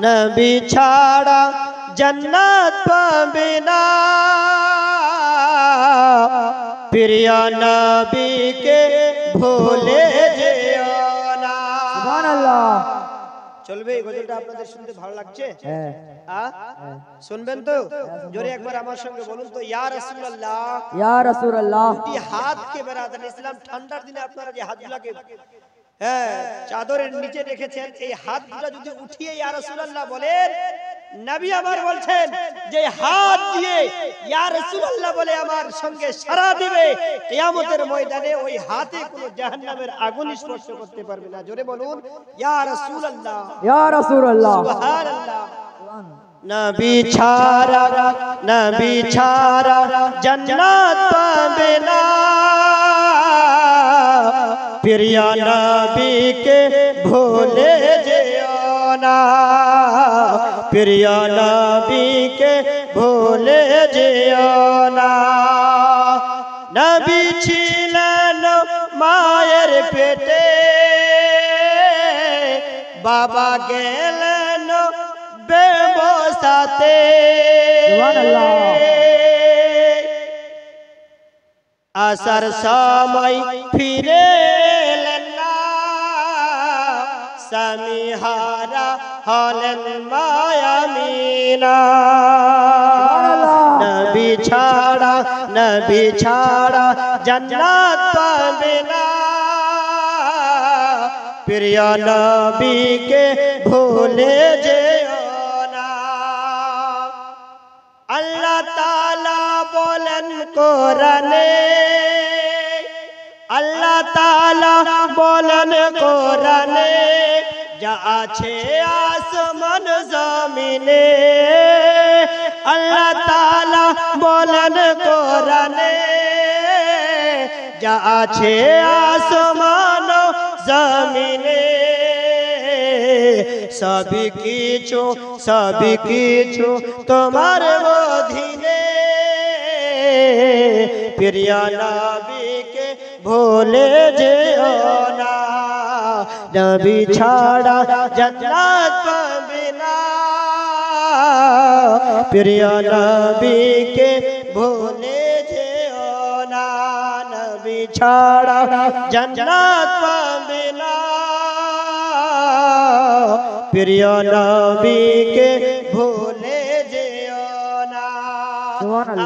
নবী ছাড়া জান্নাত পাবে না, প্রিয় নবীকে ভুলে যেও না। সুবহানাল্লাহ। চলবে এই গজলটা আপনাদের শুনতে ভালো লাগছে? শুনবেন তো? জোরে একবার আমার সঙ্গে বলুন তো, ইয়া রাসূলুল্লাহ, ইয়া রাসূলুল্লাহ। এই হাতকে বেরাদান ইসলাম ঠান্ডার দিনে আপনারা যে হাতগুলোকে চাদরের নিচে রেখেছেন, এই হাতগুলো যদি উঠিয়ে ইয়া রাসূলুল্লাহ বলেন, নবী আমার বলছেন যে হাত দিয়ে ইয়া রাসূলুল্লাহ বলে আমার সঙ্গে সারা দিবে, কিয়ামতের ময়দানে ওই হাতে কোনো জাহান্নামের আগুন স্পর্শ করতে পারবে না। জোরে বলুন ইয়া রাসূলুল্লাহ, ইয়া রাসূলুল্লাহ। সুবহানাল্লাহ। নবী ছাড়া জান্নাত পাবে না, প্রিয় নবীকে ভুলে যেও না, প্রিয় নবীকে ভুলে যেও না। নবী ছিলেন মায়ের পেটে, বাবা গেলেন বেবসাতে, আসার সময় ফিরে এলেন না, স্বামী হারা হলেন মা আমিনা। নবী ছাড়া জান্নাত পাবে না, প্রিয় নবীকে ভুলে যেও না। আল্লাহ তাআলা বলেন কোরআনে, আল্লাহ তাআলা বলেন কোরআনে, যা আছে আসমান জমিনে, আল্লাহ তাআলা বলেন কোরআনে, যা আছে আসমান জমিনে, সবই কিছু তোমার অধীনে, প্রিয় নবীকে ভুলে যেও না। নবী ছাড়া জান্নাত পাবে না, প্রিয় নবীকে ভুলে যেও না। নবী ছাড়া জান্নাত পাবে না, প্রিয় নবীকে ভুলে যেও না।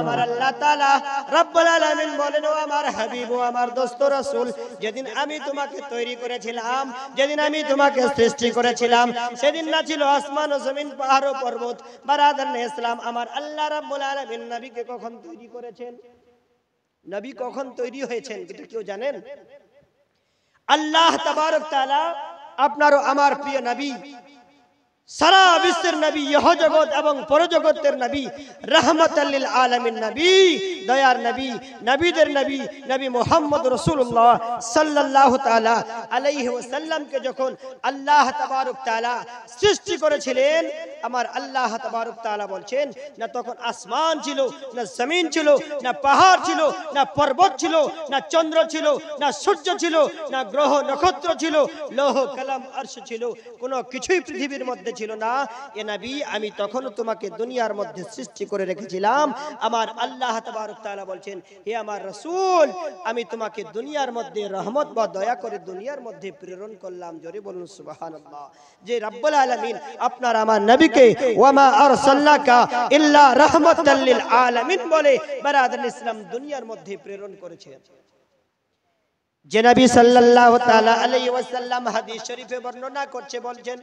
আমার আল্লাহ তাআলা রব্বুল আলামিন বলেন, ও আমার হাবিব, ও আমার দোস্ত রাসূল, যেদিন আমি তোমাকে তৈরি করেছিলাম, যেদিন আমি তোমাকে সৃষ্টি করেছিলাম, সেদিন না ছিল আসমান ও জমিন, পাহাড় ও পর্বত। বারাদার ইসলাম, আমার আল্লাহ রব্বুল আলামিন নবীকে কখন তৈরি করেছেন? নবী কখন তৈরি হয়েছেন এটা কেউ জানেন? আল্লাহ তাবারক তাআলা আপনার ও আমার প্রিয় নবী, সারা বিশ্বের নবী, ইহ জগৎ এবং পরজগতের নবী, রাহমাতাল লিল আলামিন নবী, দয়ার নবী, নবীদের নবী, নবী মুহাম্মদ রাসূলুল্লাহ সাল্লাল্লাহু তাআলা আলাইহি ওয়াসাল্লামকে যখন আল্লাহ তাবারক তাআলা সৃষ্টি করেছিলেন, আমার আল্লাহ তাবারক তাআলা বলছেন, না তখন আসমান ছিল, না জমিন ছিল, না পাহাড় ছিল, না পর্বত ছিল, না চন্দ্র ছিল, না সূর্য ছিল, না গ্রহ নক্ষত্র ছিল, লৌহ কলম আরশ ছিল, কোনো কিছুই পৃথিবীর মধ্যে ছিল না। এ নবী, আমি তখন তোমাকে দুনিয়ার মধ্যে সৃষ্টি করে রেখেছিলাম। আমার আল্লাহ তাবারক তাআলা বলছেন, হে আমার রাসূল, আমি তোমাকে দুনিয়ার মধ্যে রহমত বা দয়া করে দুনিয়ার মধ্যে প্রেরণ করলাম। জোরে বলুন সুবহানাল্লাহ। যে রব্বুল আলামিন আপনার আমার নবীকে ওয়ামা আরসালনাকা ইল্লা রাহমাতাল লিল আলামিন বলে বারাদার ইসলাম দুনিয়ার মধ্যে প্রেরণ করেছেন। যে নবী সাল্লাল্লাহু তাআলা আলাইহি ওয়াসাল্লাম হাদিস শরীফে বর্ণনা করছে, বলছেন,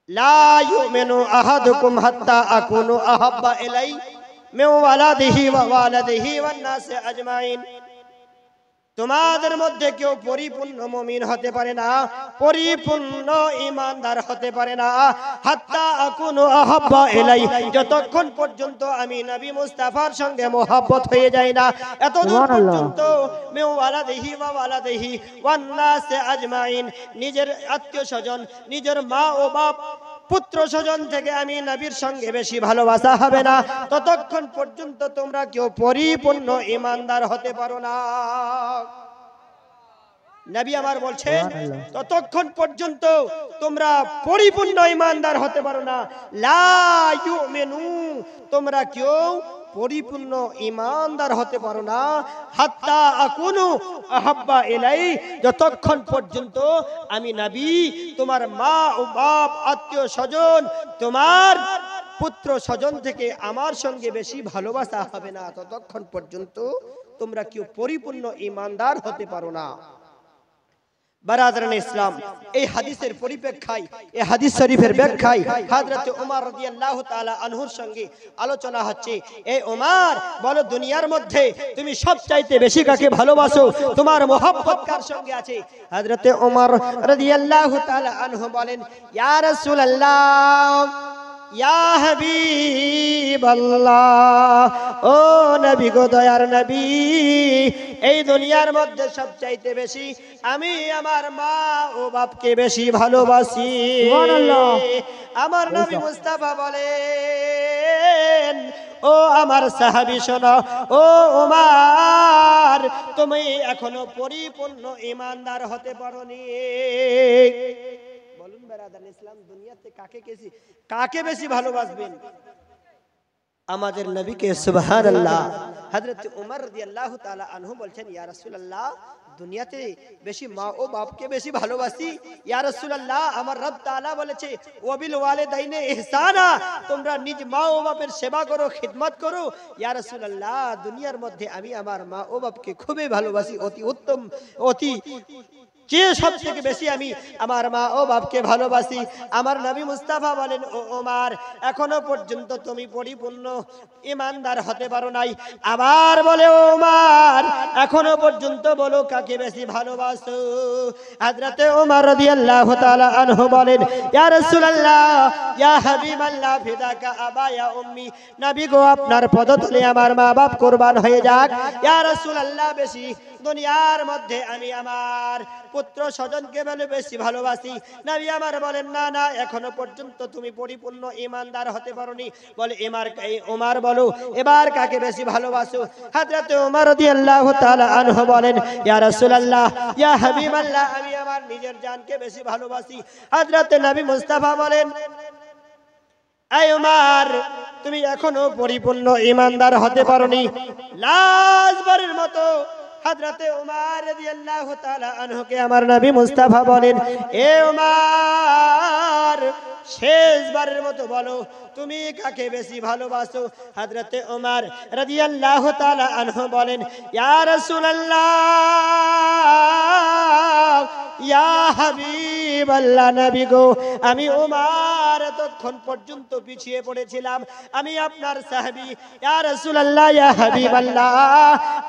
লা ইউমিনু আহাদুকুম হাত্তা আকুনু আহাব্বা ইলাই মিন ওয়ালাদিহি ওয়া ওয়ালাদিহি ওয়ান নাসি আজমাইন। তোমাদের মধ্যে কেউ পরিপূর্ণ মুমিন হতে পারে না, পরিপূর্ণ ঈমানদার হতে পারে না, হাত্তা আকুনু আহাব্বা ইলাই, যতক্ষণ পর্যন্ত আমি নবী মুস্তাফার সঙ্গে মোহাব্বত হয়ে যাই না, এতদূর পর্যন্ত মিন ওয়ালাদিহি ওয়া ওয়ালাদিহি ওয়ান নাসি আজমাইন, নিজের আত্মীয় স্বজন, নিজের মা ও বাপ, পুত্র স্বজন থেকে আমি নবীর সঙ্গে বেশি ভালোবাসা হবে না, ততক্ষণ পর্যন্ত তোমরা কেউ পরিপূর্ণ ঈমানদার হতে পারো না। নবী আমার বলছেন ততক্ষণ পর্যন্ত তোমরা পরিপূর্ণ ঈমানদার হতে পারো না। লা ইউমিনু, তোমরা কেউ পরিপূর্ণ ঈমানদার হতে পারো না হাত্তা আকুনু আহাব্বা ইলাই, যতক্ষণ পর্যন্ত আমি নবী তোমার মা ও বাপ আত্মীয় স্বজন তোমার পুত্র স্বজন থেকে আমার সঙ্গে বেশি ভালোবাসা হবে না, ততক্ষণ পর্যন্ত তোমরা কেউ পরিপূর্ণ ঈমানদার হতে পারো না। বারাদারান ইসলাম, এই হাদিসের পরিপ্রেক্ষায়, এই হাদিস শরীফের ব্যাখ্যায় হযরত ওমর রাদিয়াল্লাহু তাআলা আনহুর সঙ্গে আলোচনা হচ্ছে। এই ওমর, বলো দুনিয়ার মধ্যে তুমি সবচাইতে বেশি কাকে ভালোবাসো, তোমার মোহাব্বত কার সঙ্গে আছে? হযরত ওমর রাদিয়াল্লাহু তাআলা আনহু বলেন, ইয়া রাসূলুল্লাহ, ইয়া হাবিবাল্লাহ, ও নবী গো, দয়ার নবী, এই দুনিয়ার মধ্যে সবচাইতে বেশি আমি আমার মা ও বাপকে বেশি ভালোবাসি। সুবহানাল্লাহ। আমার নবী মুস্তাফা বলেন, ও আমার সাহাবী শোনো, ও ওমর, তুমি এখনো পরিপূর্ণ ঈমানদার হতে পারোনি। বলুন বেরাদার ইসলাম, দুনিয়াতে কাকে বেশি ভালোবাসবেন? আমাদের নবীকে। সুবহানাল্লাহ। হযরত ওমর রাদিয়াল্লাহু তাআলা আনহু বলছেন, ইয়া রাসূলুল্লাহ, দুনিয়াতে বেশি মা ও বাপকে বেশি ভালোবাসি। ইয়া রাসূলুল্লাহ, আমার রব তাআলা বলেছে, ওয়াবিল ওয়ালিদাইনে ইহসানা, তোমরা নিজ মা ও বাপের সেবা করো, খিদমত করো। ইয়া রাসূলুল্লাহ, দুনিয়ার মধ্যে আমি আমার মা ও বাপকে খুবই ভালোবাসি, অতি উত্তম, অতি যে সব থেকে বেশি আমি আমার মা ও বাপকে ভালোবাসি। আমার নবী মুস্তাফা বলেন, ও ওমর, এখনো পর্যন্ত তুমি পরিপূর্ণ ঈমানদার হতে পারো নাই। আবার বলে, ও ওমর, এখনো পর্যন্ত বলো কাকে বেশি ভালোবাসো? হযরত ওমর রাদিয়াল্লাহু তাআলা আনহু বলেন, ইয়া রাসূলুল্লাহ, ইয়া হাবিবাল্লাহ, ফিদাকা আবা ইয়া উম্মি, নবী গো, আপনার পদতলে আমার মা বাপ কুরবান হয়ে যাক। ইয়া রাসূলুল্লাহ, বেশি দুনিয়ার মধ্যে আমি আমার পুত্র স্বজনকে বেশি ভালোবাসি। নবী আমার বলেন, না না, এখনো পর্যন্ত তুমি পরিপূর্ণ ঈমানদার হতে পারোনি। বলে, ওমর বলো এবার কাকে বেশি ভালোবাসো? হযরত ওমর রাদিয়াল্লাহু তাআলা আনহু বলেন, ইয়া রাসূলুল্লাহ, ইয়া হাবিবাল্লাহ, আমি আমার নিজের জানকে বেশি ভালোবাসি। হযরত নবী মুস্তাফা বলেন, এই ওমর, তুমি এখনো পরিপূর্ণ ঈমানদার হতে পারোনি। লাস্টবারের মতো হযরতে ওমর রাদিয়াল্লাহু তাআলা আনহুকে আমার নবী মুস্তাফা বলেন, এ ওমর, শেষবারের মতো বলো তুমি কাকে বেশি ভালোবাসো? হযরতে ওমর রাদিয়াল্লাহু তাআলা আনহু বলেন, ইয়া রাসূলুল্লাহ, ইয়া হাবিবাল্লাহ, নবী গো, আমি ওমর ততক্ষণ পর্যন্ত পিছিয়ে পড়েছিলাম, আমি আপনার সাহাবী। ইয়া রাসূলুল্লাহ, ইয়া হাবিবাল্লাহ,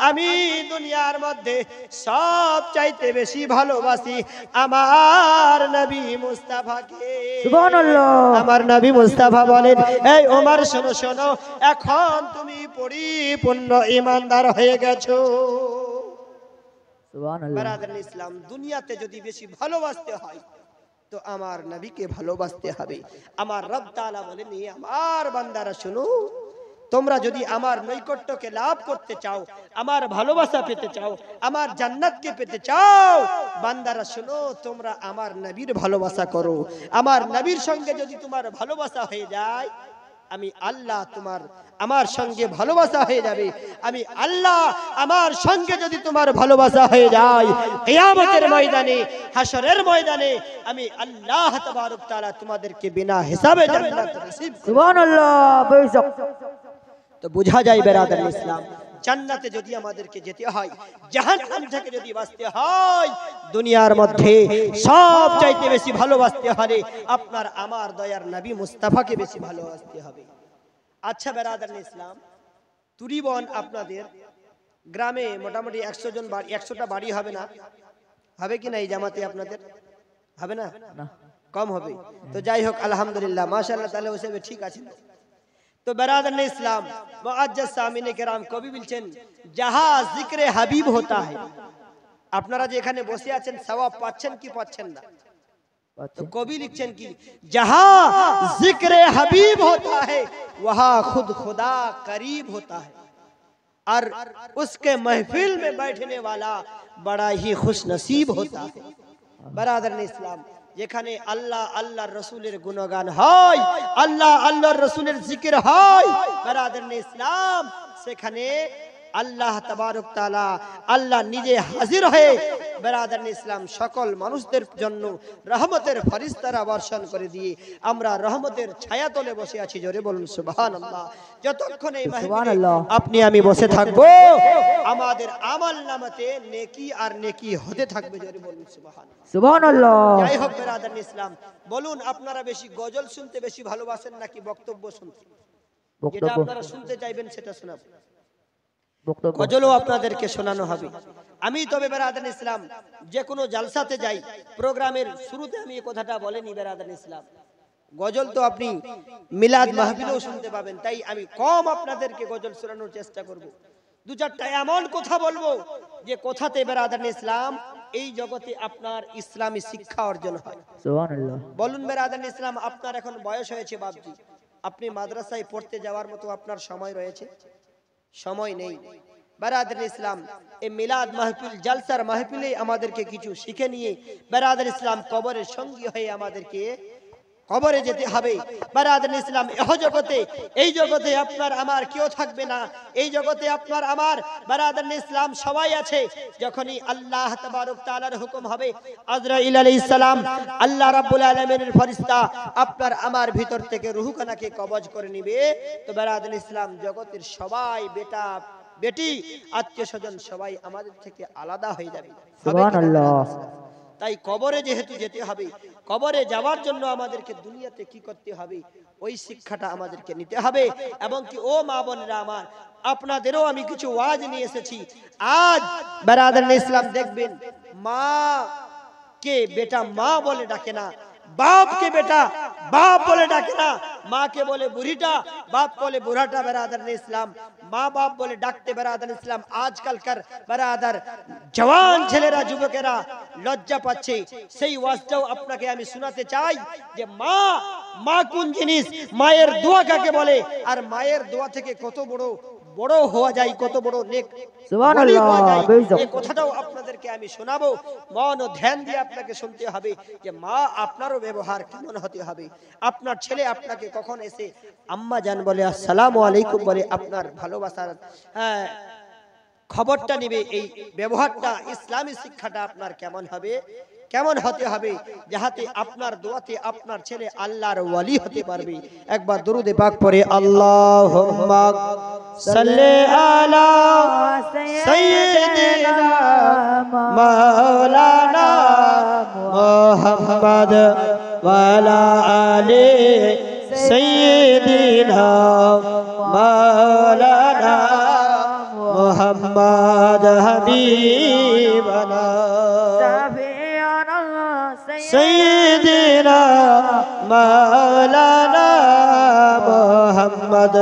আমি দুনিয়ার মধ্যে সব চাইতে বেশি ভালোবাসি আমার নবী মুস্তাফাকে। সুবহানাল্লাহ। আমার নবী মুস্তাফা বলেন, এই ওমর, শোনো শোনো, এখন তুমি পরিপূর্ণ ঈমানদার হয়ে গেছো। সুবহানাল্লাহ। বারাদার ইসলাম, দুনিয়াতে যদি বেশি ভালোবাসতে হয় তো আমার নবীকে ভালোবাসতে হবে। আমার রব তাআলা বলেন, আমার বান্দারা শুনো, তোমরা যদি আমার নৈকট্যকে লাভ করতে চাও, আমার ভালোবাসা পেতে চাও, আমার জান্নাতকে পেতে চাও, বান্দারা শুনো, তোমরা আমার নবীর ভালোবাসা করো। আমার নবীর সঙ্গে যদি তোমার ভালোবাসা হয়ে যায়, আমি আল্লাহ আমার সঙ্গে ভালোবাসা হয়ে যাবে। আমি আল্লাহ আমার সঙ্গে যদি তোমার ভালোবাসা হয়ে যায়, কিয়ামতের ময়দানে, হাশরের ময়দানে আমি আল্লাহ তাবারক তাআলা তোমাদেরকে বিনা হিসাবে জান্নাত নসিব করব। সুবহানাল্লাহ। বেশক। তো বোঝা যায় বেরাদার ইসলাম, জান্নাতে যদি আমাদেরকে যেতে হয়, জাহান্নাম থেকে যদি বাঁচতে হয়, দুনিয়ার মধ্যে সব চাইতে বেশি ভালোবাসতে হলে আপনার আমার দয়ার নবী মুস্তাফাকে বেশি ভালোবাসতে হবে। আচ্ছা বেরাদার ইসলাম, তুরিবন আপনাদের গ্রামে মোটামুটি 100টা বাড়ি হবে না? হবে কি না এই জামাতে আপনাদের? হবে না? কম হবে। তো যাই হোক, আলহামদুলিল্লাহ, মাশাআল্লাহ, তাহলে ওসবে ঠিক আছে। তো বেরাদার ইসলাম, মুআজ্জাজ সামিনে কেরাম, কবি বলছেন, যাহা জিক্রে হাবিব হোতা है, আপনারা যে এখানে বসে আছেন সওয়াব পাচ্ছেন কি পাচ্ছেন না? तो कवि लिखছেন কি, जहां जिक्र हबीब होता है वहां खुद खुदा करीब होता है। और उसके महफिल में बैठने वाला बड़ा ही खुश नसीब होता है। बरादर इस्लाम, যেখানে আল্লাহ আল্লাহর রাসূলের গুণগান হয়, আল্লাহ আল্লাহর রাসূলের জিকির হয়, বারাদার ইসলাম, সেখানে আল্লাহ তাবারক তাআলা আল্লাহ নিজে হাজির হয়ে বারাদার ইসলাম সকল মানুষদের জন্য রহমতের ফেরেশতারা বর্ষণ করে দিয়ে আমরা রহমতের ছায়াতলে বসে আছি। জোরে বলুন সুবহানাল্লাহ। যতক্ষণ এই মাহফিলে আপনি আমি বসে থাকবো, আমাদের আমল নামাতে নেকি আর নেকি হতে থাকবে। জোরে বলুন সুবহানাল্লাহ। সুবহানাল্লাহ। যাই হোক বারাদার ইসলাম, বলুন আপনারা বেশি গজল শুনতে বেশি ভালোবাসেন নাকি বক্তব্য শুনতে? যেটা আপনারা শুনতে চাইবেন সেটা শোনাবো, গজলও আপনাদেরকে শোনানো হবে। আমি তবে বারাদার ইসলাম যে কোনো জালসাতে যাই, প্রোগ্রামের শুরুতে আমি এই কথাটা বলেনি বারাদার ইসলাম, গজল তো আপনি মিলাদ মাহফিলেও শুনতে পাবেন, তাই আমি কম আপনাদেরকে গজল শোনানোর চেষ্টা করব। দু চারটা এমন কথা বলবো যে কথাতে বারাদার ইসলাম এই জগতে আপনার ইসলামী শিক্ষা অর্জন হয়। সুবহানাল্লাহ। বলুন বারাদার ইসলাম, আপনার এখন বয়স হয়েছে বাপজি, আপনি মাদ্রাসায় পড়তে যাওয়ার মতো আপনার সময় রয়েছে? সময় নেই। বারাদার ইসলাম, এই মিলাদ মাহফিল জালসার মাহফিলে আমাদেরকে কিছু শিখে নিয়ে বারাদার ইসলাম কবরের সঙ্গী হয়ে আমাদেরকে কবরে যেতে হবে। বারাদার ইসলাম, এই জগতে আপনার আমার কেউ থাকবে না, এই জগতে আপনার আমার বারাদার ইসলাম সবাই আছে। যখনই আল্লাহ তাবারক তাআলার হুকুম হবে, আজরাইল আলাইহিস সালাম আল্লাহ রাব্বুল আলামিনের ফেরেশতা আপনার আমার ভিতর থেকে রূহখানাকে কবজ করে নেবে, তো বারাদার ইসলাম জগতের সবাই বেটা বেটি আত্মীয় স্বজন সবাই আমাদের থেকে আলাদা হয়ে যাবে। সুবহানাল্লাহ। তাই কবরে যেহেতু যেতে হবে, কবরে যাওয়ার জন্য আমাদেরকে দুনিয়াতে কি করতে হবে ওই শিক্ষাটা আমাদেরকে নিতে হবে। এবং কি ও মা বোনেরা আমার, আপনাদেরও আমি কিছু ওয়াজ নিয়ে এসেছি। আজ বারাদার ইসলাম দেখবেন, মা কে বেটা মা বলে ডাকে না, বাপ কে বেটা বাপ বলে ডাকে না, মা কে বলে বুড়িটা, বাপ বলে বুড়াটা। বারাদার ইসলাম, মা বাপ বলে ডাকতে বারাদার ইসলাম আজকালকার বারাদার জওয়ান ছেলেরা যুবকেরা লজ্জা পাচ্ছে। সেই ওয়াজটাও আপনাকে আমি শোনাতে চাই যে মা কোন জিনিস, মায়ের দোয়া কাকে বলে, আর মায়ের দোয়া থেকে কত বড় বড় হওয়া যায়, কত বড় নেক সুবহানাল্লাহ। এই কথাটাও আপনাদেরকে আমি শোনাবো। মন ও ধ্যান দিয়ে আপনাকে শুনতে হবে যে মা আপনারও ব্যবহার কেমন হতে হবে। আপনার ছেলে আপনাকে কখন এসে আম্মা জান বলে, আসসালামু আলাইকুম বলে, আপনার ভালোবাসার খবরটা নেবে, এই ব্যবহারটা ইসলামী শিক্ষাটা আপনার কেমন হবে, কেমন হতে হবে, যাহাতে আপনার দোয়াতে আপনার ছেলে আল্লাহর ওয়ালি হতে পারবে। একবার দরুদে পাক পড়ে, আল্লাহুম্মা সাল্লি আলা সাইয়্যিদিনা মাওলানা মুহাম্মদ ওয়া আলা আলি সাইয়্যিদিনা মাওলানা মুহাম্মদ হাবিবানা سيدنا مولانا محمد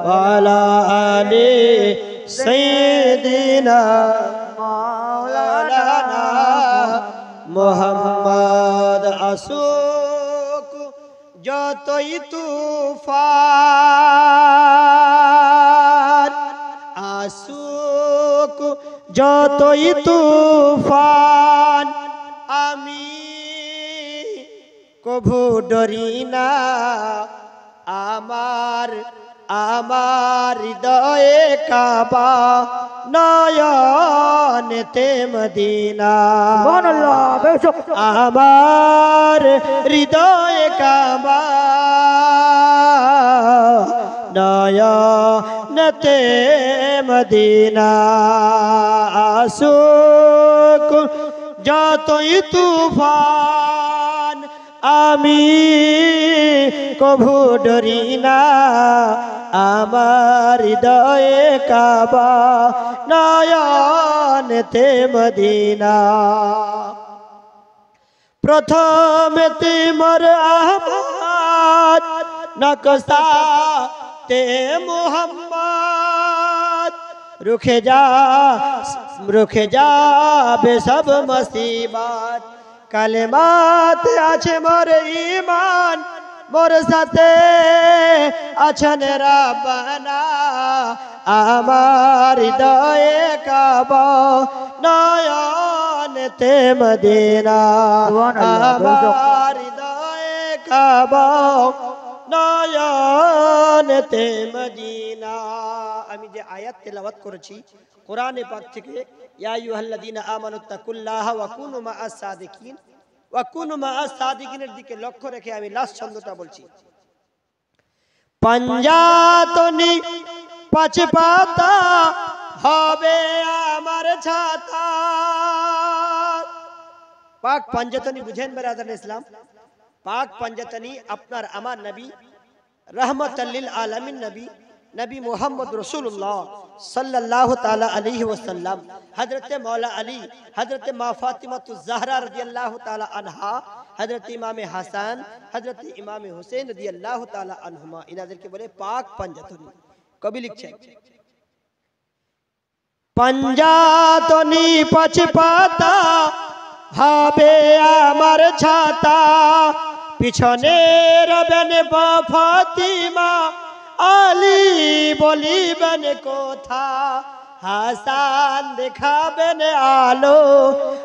وعلى آل سيدنا مولانا محمد আসুক যতই তুফান, আসুক যতই তুফান, আমি কভু ডরি না, আমার হৃদয়ে কাবা, নয়নেতে মদিনা। আমার হৃদয়ে কাবা, নয়নেতে মদিনা। আসুক যতই তুফান, আমি কভু ডরি না, আমার হৃদয়ে কাবা, নয়নেতে মদিনা। প্রথমেতে মোর আহমদ, নকশাতে মুহাম্মদ, रुखे যাবে সব মুসিবত, কালেমাত আছে মোর ঈমান, মোর সাথে আছেন রাব্বানা আমার হৃদয়ে কাবা নয়নেতে মদিনা আমার হৃদয়ে কাবা নয়নেতে মদিনা। আমি যে আয়াত তেলাওয়াত করেছি কোরআনে পাক থেকে, ইয়া আইয়ুহাল্লাযীনা আমানুত্তাকুল্লাহা ওয়া কুনু মাআস সাদিকিন, ওয়া কুনু মাআস সাদিকিনের দিকে লক্ষ্য রেখে আমি লাস্ট ছন্দটা বলছি। পাঞ্জাতনি পাঁচ পাতা হবে আমার ছাতা। পাক পাঞ্জাতনি বুঝেন বেরাদার ইসলাম? পাক পাঞ্জাতনি আপনার আমার নবী রহমাতাল লিল আলামিন নবী নবী মুহাম্মদ রাসূলুল্লাহ সাল্লাল্লাহু তাআলা আলাইহি ওয়াসাল্লাম, হযরত মাওলা আলী, হযরত মা ফাতিমাতুজ জাহরা রাদিয়াল্লাহু তাআলা আনহা, হযরত ইমামে হাসান, হযরত ইমামে হুসেন রাদিয়াল্লাহু তাআলা আনহুমা, ইনাদেরকে বলে পাক পাঞ্জাতনি। কবি লিখছেন, পাঞ্জাতনি পাঁচ পাতা হবে আমার ছাতা, পিছনে রবেন ফাতিমা আলী বলিবেন কথা, হাসান দেখাবেন আলো,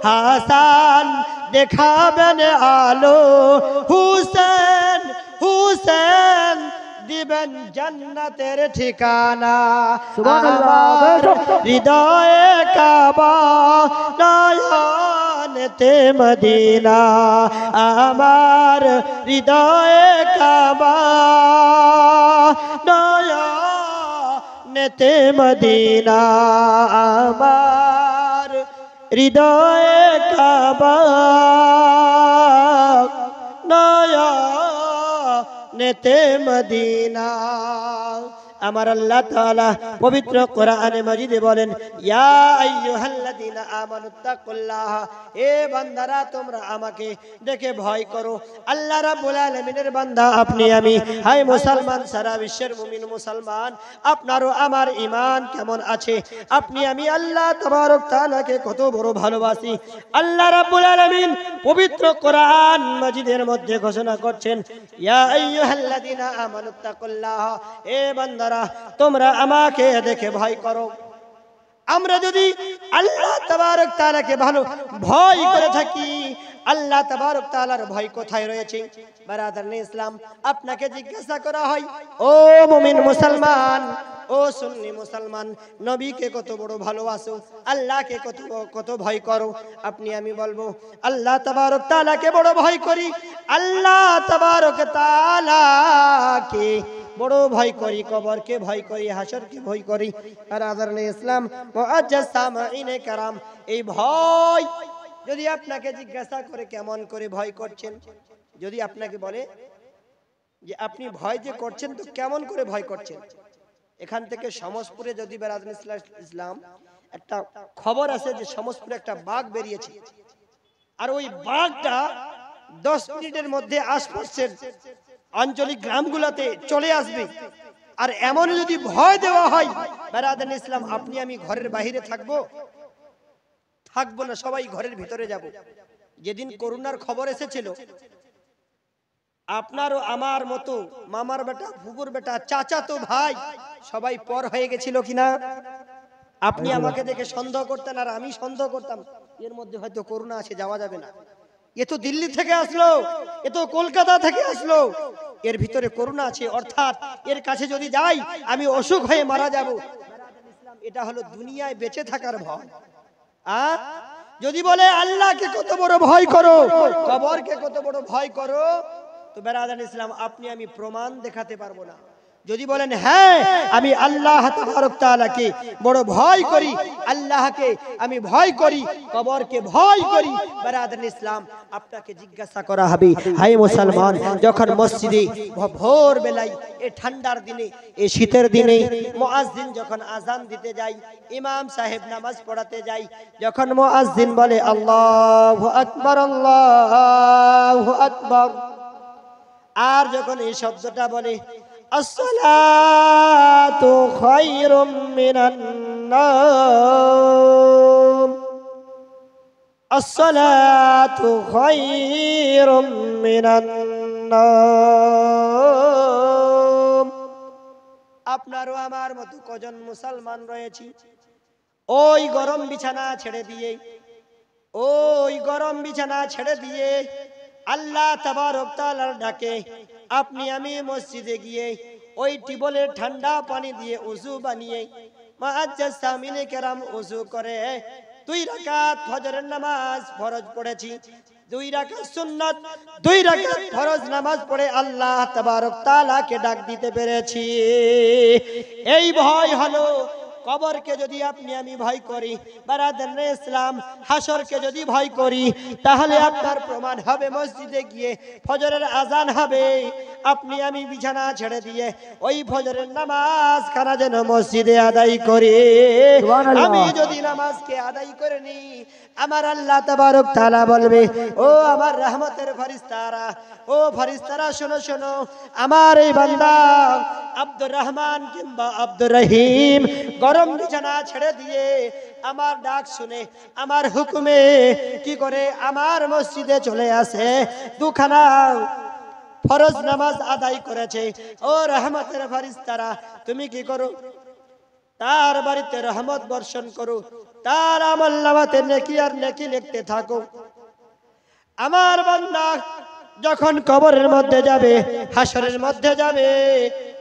হাসান দেখাবেন আলো, হুসেন হুসেন দিবেন জান্নাতের ঠিকানা। আমার হৃদয়ে কাবা নয়নেতে মদিনা, আমার হৃদয়ে কাবা নয়নেতে মদিনা, আমার হৃদয়ে কাবা নয়নেতে মদিনা। আমার আল্লাহ তাআলা পবিত্র কোরআনে মাজিদে বলেন, ইয়া আইয়ুহাল্লাযীনা আমানুত্তাকুল্লাহ, হে বান্দারা তোমরা আমাকে দেখে ভয় করো। আল্লাহ রাব্বুল আলামিনের বান্দা আপনি আমি, হাই মুসলমান, সারা বিশ্বের মুমিন মুসলমান, আপনারও আমার ঈমান কেমন আছে? আপনি আমি আল্লাহ তাবারক তাআলাকে কত বড় ভালোবাসি। আল্লাহ রাব্বুল আলামিন পবিত্র কোরআন মাজিদের মধ্যে ঘোষণা করছেন, ইয়া আইয়ুহাল্লাযীনা আমানুত্তাকুল্লাহ, হে বান্দারা তোমরা আমাকে দেখে ভয় করো। আমরা যদি আল্লাহ তাবারক তাআলাকে ভালো ভয় করে থাকি, আল্লাহ তাবারক তাআলার ভয় কোথায় রয়েছে? বারাদারনে ইসলাম, আপনাকে জিজ্ঞাসা করা হয়, ও মুমিন মুসলমান, ও সুন্নি মুসলমান, নবীকে কত বড় ভালোবাসো, আল্লাহকে কত ভয় করো? আপনি আমি বলবো, আল্লাহ তাবারক তাআলাকে বড় ভয় করি, আল্লাহ তাবারক তাআলাকে বড় ভয় করি, কবরকে ভয় করি, হাসরকে ভয় করি। বারাদারনে ইসলাম, মুআজ্জাজ সামাঈনে کرام, এই ভয় যদি আপনাকে জিজ্ঞাসা করে কেমন করে ভয় করছেন, যদি আপনাকে বলে যে আপনি ভয় যে করছেন তো কেমন করে ভয় করছেন, এখান থেকে সমসপুরে যদি বেরাদারনে ইসলাম একটা খবর আছে যে সমসপুরে একটা বাঘ বেরিয়েছে, আর ওই বাঘটা 10 মিনিটের মধ্যে আশপাশের আঞ্চলিক গ্রামগুলোতে চলে আসবে, আর এমন যদি ভয় দেওয়া হয় বেরাদারনে ইসলাম, আপনি আমি ঘরের বাইরে থাকবো না, সবাই ঘরের ভিতরে যাব। যেদিন করোনার খবর এসেছিল, আপনারও আমার মতো মামার বেটা, ফুফুর বেটা, চাচাতো ভাই সবাই পর হয়ে গেছিল কিনা? আপনি আমাকে দেখে সন্দেহ করতেন আর আমি সন্দেহ করতাম এর মধ্যে হয়তো করোনা আছে, যাওয়া যাবে না। এ তো দিল্লি থেকে আসলো, এ তো কলকাতা থেকে আসলো, এর ভিতরে করোনা আছে, অর্থাৎ এর কাছে যদি যাই আমি অসুখ হয়ে মারা যাব। এটা হলো দুনিয়ায় বেঁচে থাকার ভয়। যদি বলে আল্লাহকে কত বড় ভয় করো, কবরকে কত বড় ভয় করো, তো বেরাদারনে ইসলাম আপনি আমি প্রমাণ দেখাতে পারবো না। যদি বলেন হ্যাঁ আমি আল্লাহ তাবারক তাআলাকে বড় ভয় করি, আল্লাহকে আমি ভয় করি, কবরকে ভয় করি, বেরাদারনে ইসলাম আপনাকে জিজ্ঞাসা করা হবে, হাই মুসলমান, যখন মসজিদে ভোর বেলায় এই ঠান্ডার দিনে, এই শীতের দিনে মুয়াজ্জিন যখন আযান দিতে যায়, ইমাম সাহেব নামাজ পড়াতে যায়, যখন মুয়াজ্জিন বলে আল্লাহু আকবার আল্লাহু আকবার, আর যখন এই শব্দটা বলে আসসালাতু খায়রুম মিনান নাওম, আসসালাতু খায়রুম মিনান জাহান্নাম। আপনারও আমার মতো কজন মুসলমান রয়েছে ওই গরম বিছানা ছেড়ে দিয়ে, ওই গরম বিছানা ছেড়ে দিয়ে আল্লাহ তাবারক তাআলার ডাকে আপনি আমি মসজিদে গিয়ে ওই টিবলের ঠান্ডা পানি দিয়ে ওযু বানিয়ে মুআজ্জাজ সামিনে কেরাম ওযু করে 2 রাকাত ফজরের নামাজ ফরজ পড়েছি, 2 রাকাত সুন্নাত, 2 রাকাত ফরজ নামাজ পড়ে আল্লাহ তাবারক তাআলাকে ডাক দিতে পেরেছি। এই ভয় হলো কবরকে যদি আপনি আমি ভয় করি, বারাদারে ইসলাম হাসরকে যদি ভয় করি, তাহলে আপনার প্রমাণ হবে মসজিদে গিয়ে ফজরের আজান হবে, আপনি আমি বিছানা ছেড়ে দিয়ে ওই ফজরের নামাজ খানা যেন মসজিদে আদায় করি। আমি যদি নামাজকে আদায় করে নি, আমার আল্লাহ তাবারক তাআলা বলবে, ও আমার রহমতের ফেরেশতারা, ও ফেরেশতারা শোনো শোনো, আমার এই বান্দা আব্দুর রহমান কিংবা আব্দুর রহিম গরম বিছানা ছেড়ে দিয়ে আমার ডাক শুনে আমার হুকুমে কি করে আমার মসজিদে চলে আসে, দুখানা ফরজ নামাজ আদায় করেছে। ও রহমতের ফেরেশতারা, তুমি কি করো? তার বাড়িতে রহমত বর্ষণ করো, তার আমলনামাতে নেকি আর নেকি লিখতে থাকো। আমার বান্দা যখন কবরের মধ্যে যাবে, হাসরের মধ্যে যাবে,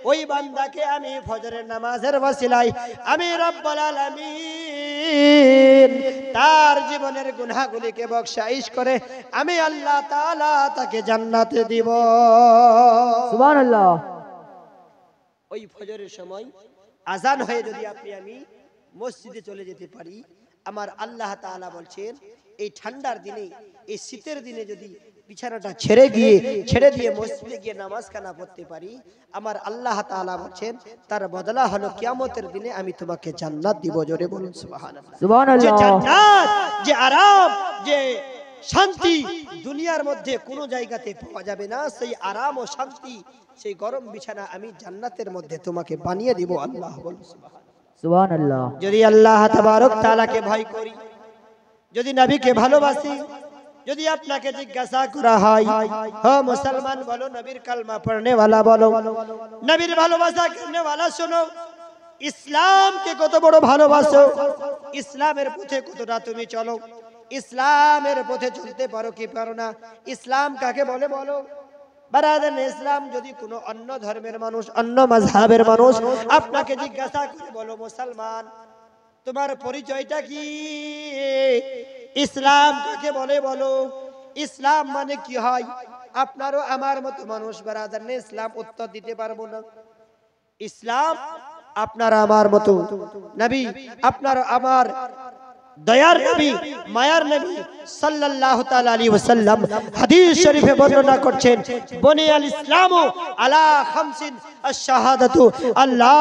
ওই বান্দাকে আমি ফজরের নামাজের ওসিলায় আমি রব্বুল আলামিন তার জীবনের গুনাহগুলিকে বখশাইশ করে আমি আল্লাহ তাআলা তাকে জান্নাতে দিব। সুবহানাল্লাহ। ওই ফজরের সময় আজান হয়ে যদি আপনি আমি মসজিদে চলে যেতে পারি, আমার আল্লাহ তাআলা বলছেন এই ঠান্ডার দিনে, এই শীতের দিনে যদি বিছানাটা ছেড়ে দিয়ে মসজিদে গিয়ে নামাজ কানা পড়তে পারি, আমার আল্লাহ তাআলা বলছেন তার বদলা হলো কিয়ামতের দিনে আমি তোমাকে জান্নাত দিব। জোরে বলুন সুবহানাল্লাহ। সুবহানাল্লাহ। যে জান্নাত, যে আরাম, যে শান্তি দুনিয়ার মধ্যে কোনো জায়গাতে পাওয়া যাবে না, সেই আরাম ও শান্তি, সেই গরম বিছানা আমি জান্নাতের মধ্যে তোমাকে বানিয়ে দিব। আল্লাহ বলুন সুবহানাল্লাহ। সুবহানাল্লাহ। যদি আল্লাহ তাবারক তাআলাকে ভয় করি, যদি নবীকে ভালোবাসি, যদি আপনাকে জিজ্ঞাসা করা হয়, ও মুসলমান বলো, নবীর কালমা পড়নে वाला বলো, নবীর ভালোবাসা করনে वाला শোনো, ইসলামকে কত বড় ভালোবাসো, ইসলামের পথে কতটা তুমি চলো, ইসলামের পথে চলতে পারো কি পারো না, ইসলাম কাকে বলে বলো। বারাদার ইসলাম যদি কোনো অন্য ধর্মের মানুষ, অন্য মাযহাবের মানুষ আপনাকে জিজ্ঞাসা করে, বলো মুসলমান তোমার পরিচয়টা কি, ইসলাম কাকে বলে বলো, ইসলাম মানে কি হয়, আপনারও আমার মতো মানুষ বারাদার ইসলাম উত্তর দিতে পারবো না। ইসলাম আপনার আমার মতো নবী, আপনার আমার দয়ার নবী, মায়ার নবী সাল্লাল্লাহু তাআলা আলাইহি ওয়াসাল্লাম হাদিস শরীফে বর্ণনা করছেন, বুনিয়াল ইসলামু আলা খামসিন, আশ-শাহাদাতু আল্লা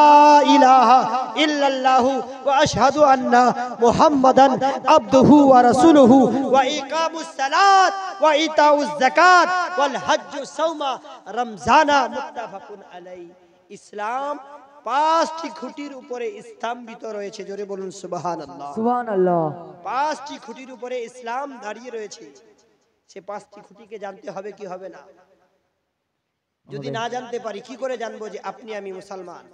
ইলাহা ইল্লাল্লাহু ওয়া আশহাদু আন্না মুহাম্মাদান আবদুহু ওয়া রাসূলুহু ওয়া ইকামুস সালাত ওয়া ইতাউজ যাকাত ওয়াল হজ্জু সাওমা রমজানা মুত্তাফাকুন আলাইহি। ইসলাম 5টি খুঁটির উপরে স্তম্ভিত রয়েছে। জোরে বলুন সুবহানাল্লাহ। সুবহানাল্লাহ। 5টি খুঁটির উপরে ইসলাম দাঁড়িয়ে রয়েছে। সে 5টি খুঁটিকে জানতে হবে কি হবে না? যদি না জানতে পারি, কি করে জানবো যে আপনি আমি মুসলমান,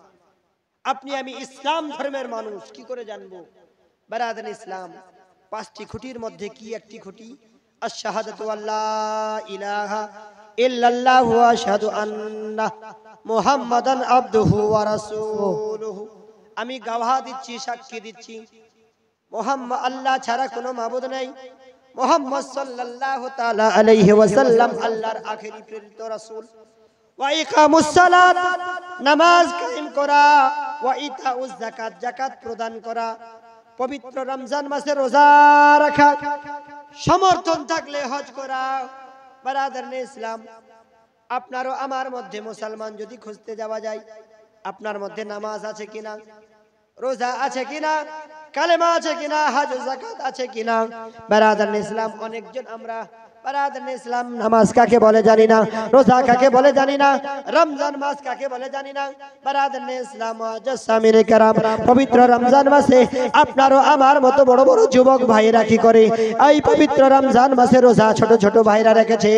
আপনি আমি ইসলাম ধর্মের মানুষ, কি করে জানবো? বারাদার ইসলাম 5টি খুঁটির মধ্যে কি একটি খুঁটি? আশ-শাহাদাতু আল্লা ইলাহা ইল্লাল্লাহু ওয়া আশহাদু আন্না মুহাম্মাদান আবদুহু ওয়া রাসূলুহু। আমি গাওয়া দিচ্ছি, সাক্ষী দিচ্ছি, মুহাম্মদ আল্লাহ ছাড়া কোনো মাবুদ নাই, মুহাম্মদ সাল্লাল্লাহু তাআলা আলাইহি ওয়াসাল্লাম আল্লাহর আখেরি প্রেরিত রাসূল। ওয়া ইকামুস সালাত, নামাজ কায়েম করা, ওয়া ইতাউজ যাকাত, যাকাত প্রদান করা, পবিত্র রমজান মাসে রোজা রাখা, সমর্থন থাকলে হজ করা। বারাদার ইসলাম, আপনারও আমার মধ্যে মুসলমান যদি খুঁজতে যাওয়া যায়, আপনার মধ্যে নামাজ আছে কিনা, রোজা আছে কিনা, কালেমা আছে কিনা, হজ যাকাত আছে কিনা? বারাদার ইসলাম, অনেকজন আমরা বারাদার ইসলাম, নামাজ কাকে বলে জানি না, রোজা কাকে বলে জানি না, রমজান মাস কাকে বলে জানি না। বারাদার ইসলাম মুআজ্জাজ সামিনে কেরাম, পবিত্র রমজান মাসে আপনারও আমার মতো বড় বড় যুবক ভাইরা কি করে এই পবিত্র রমজান মাসে রোজা ছোট ছোট ভাইরা রেখেছে,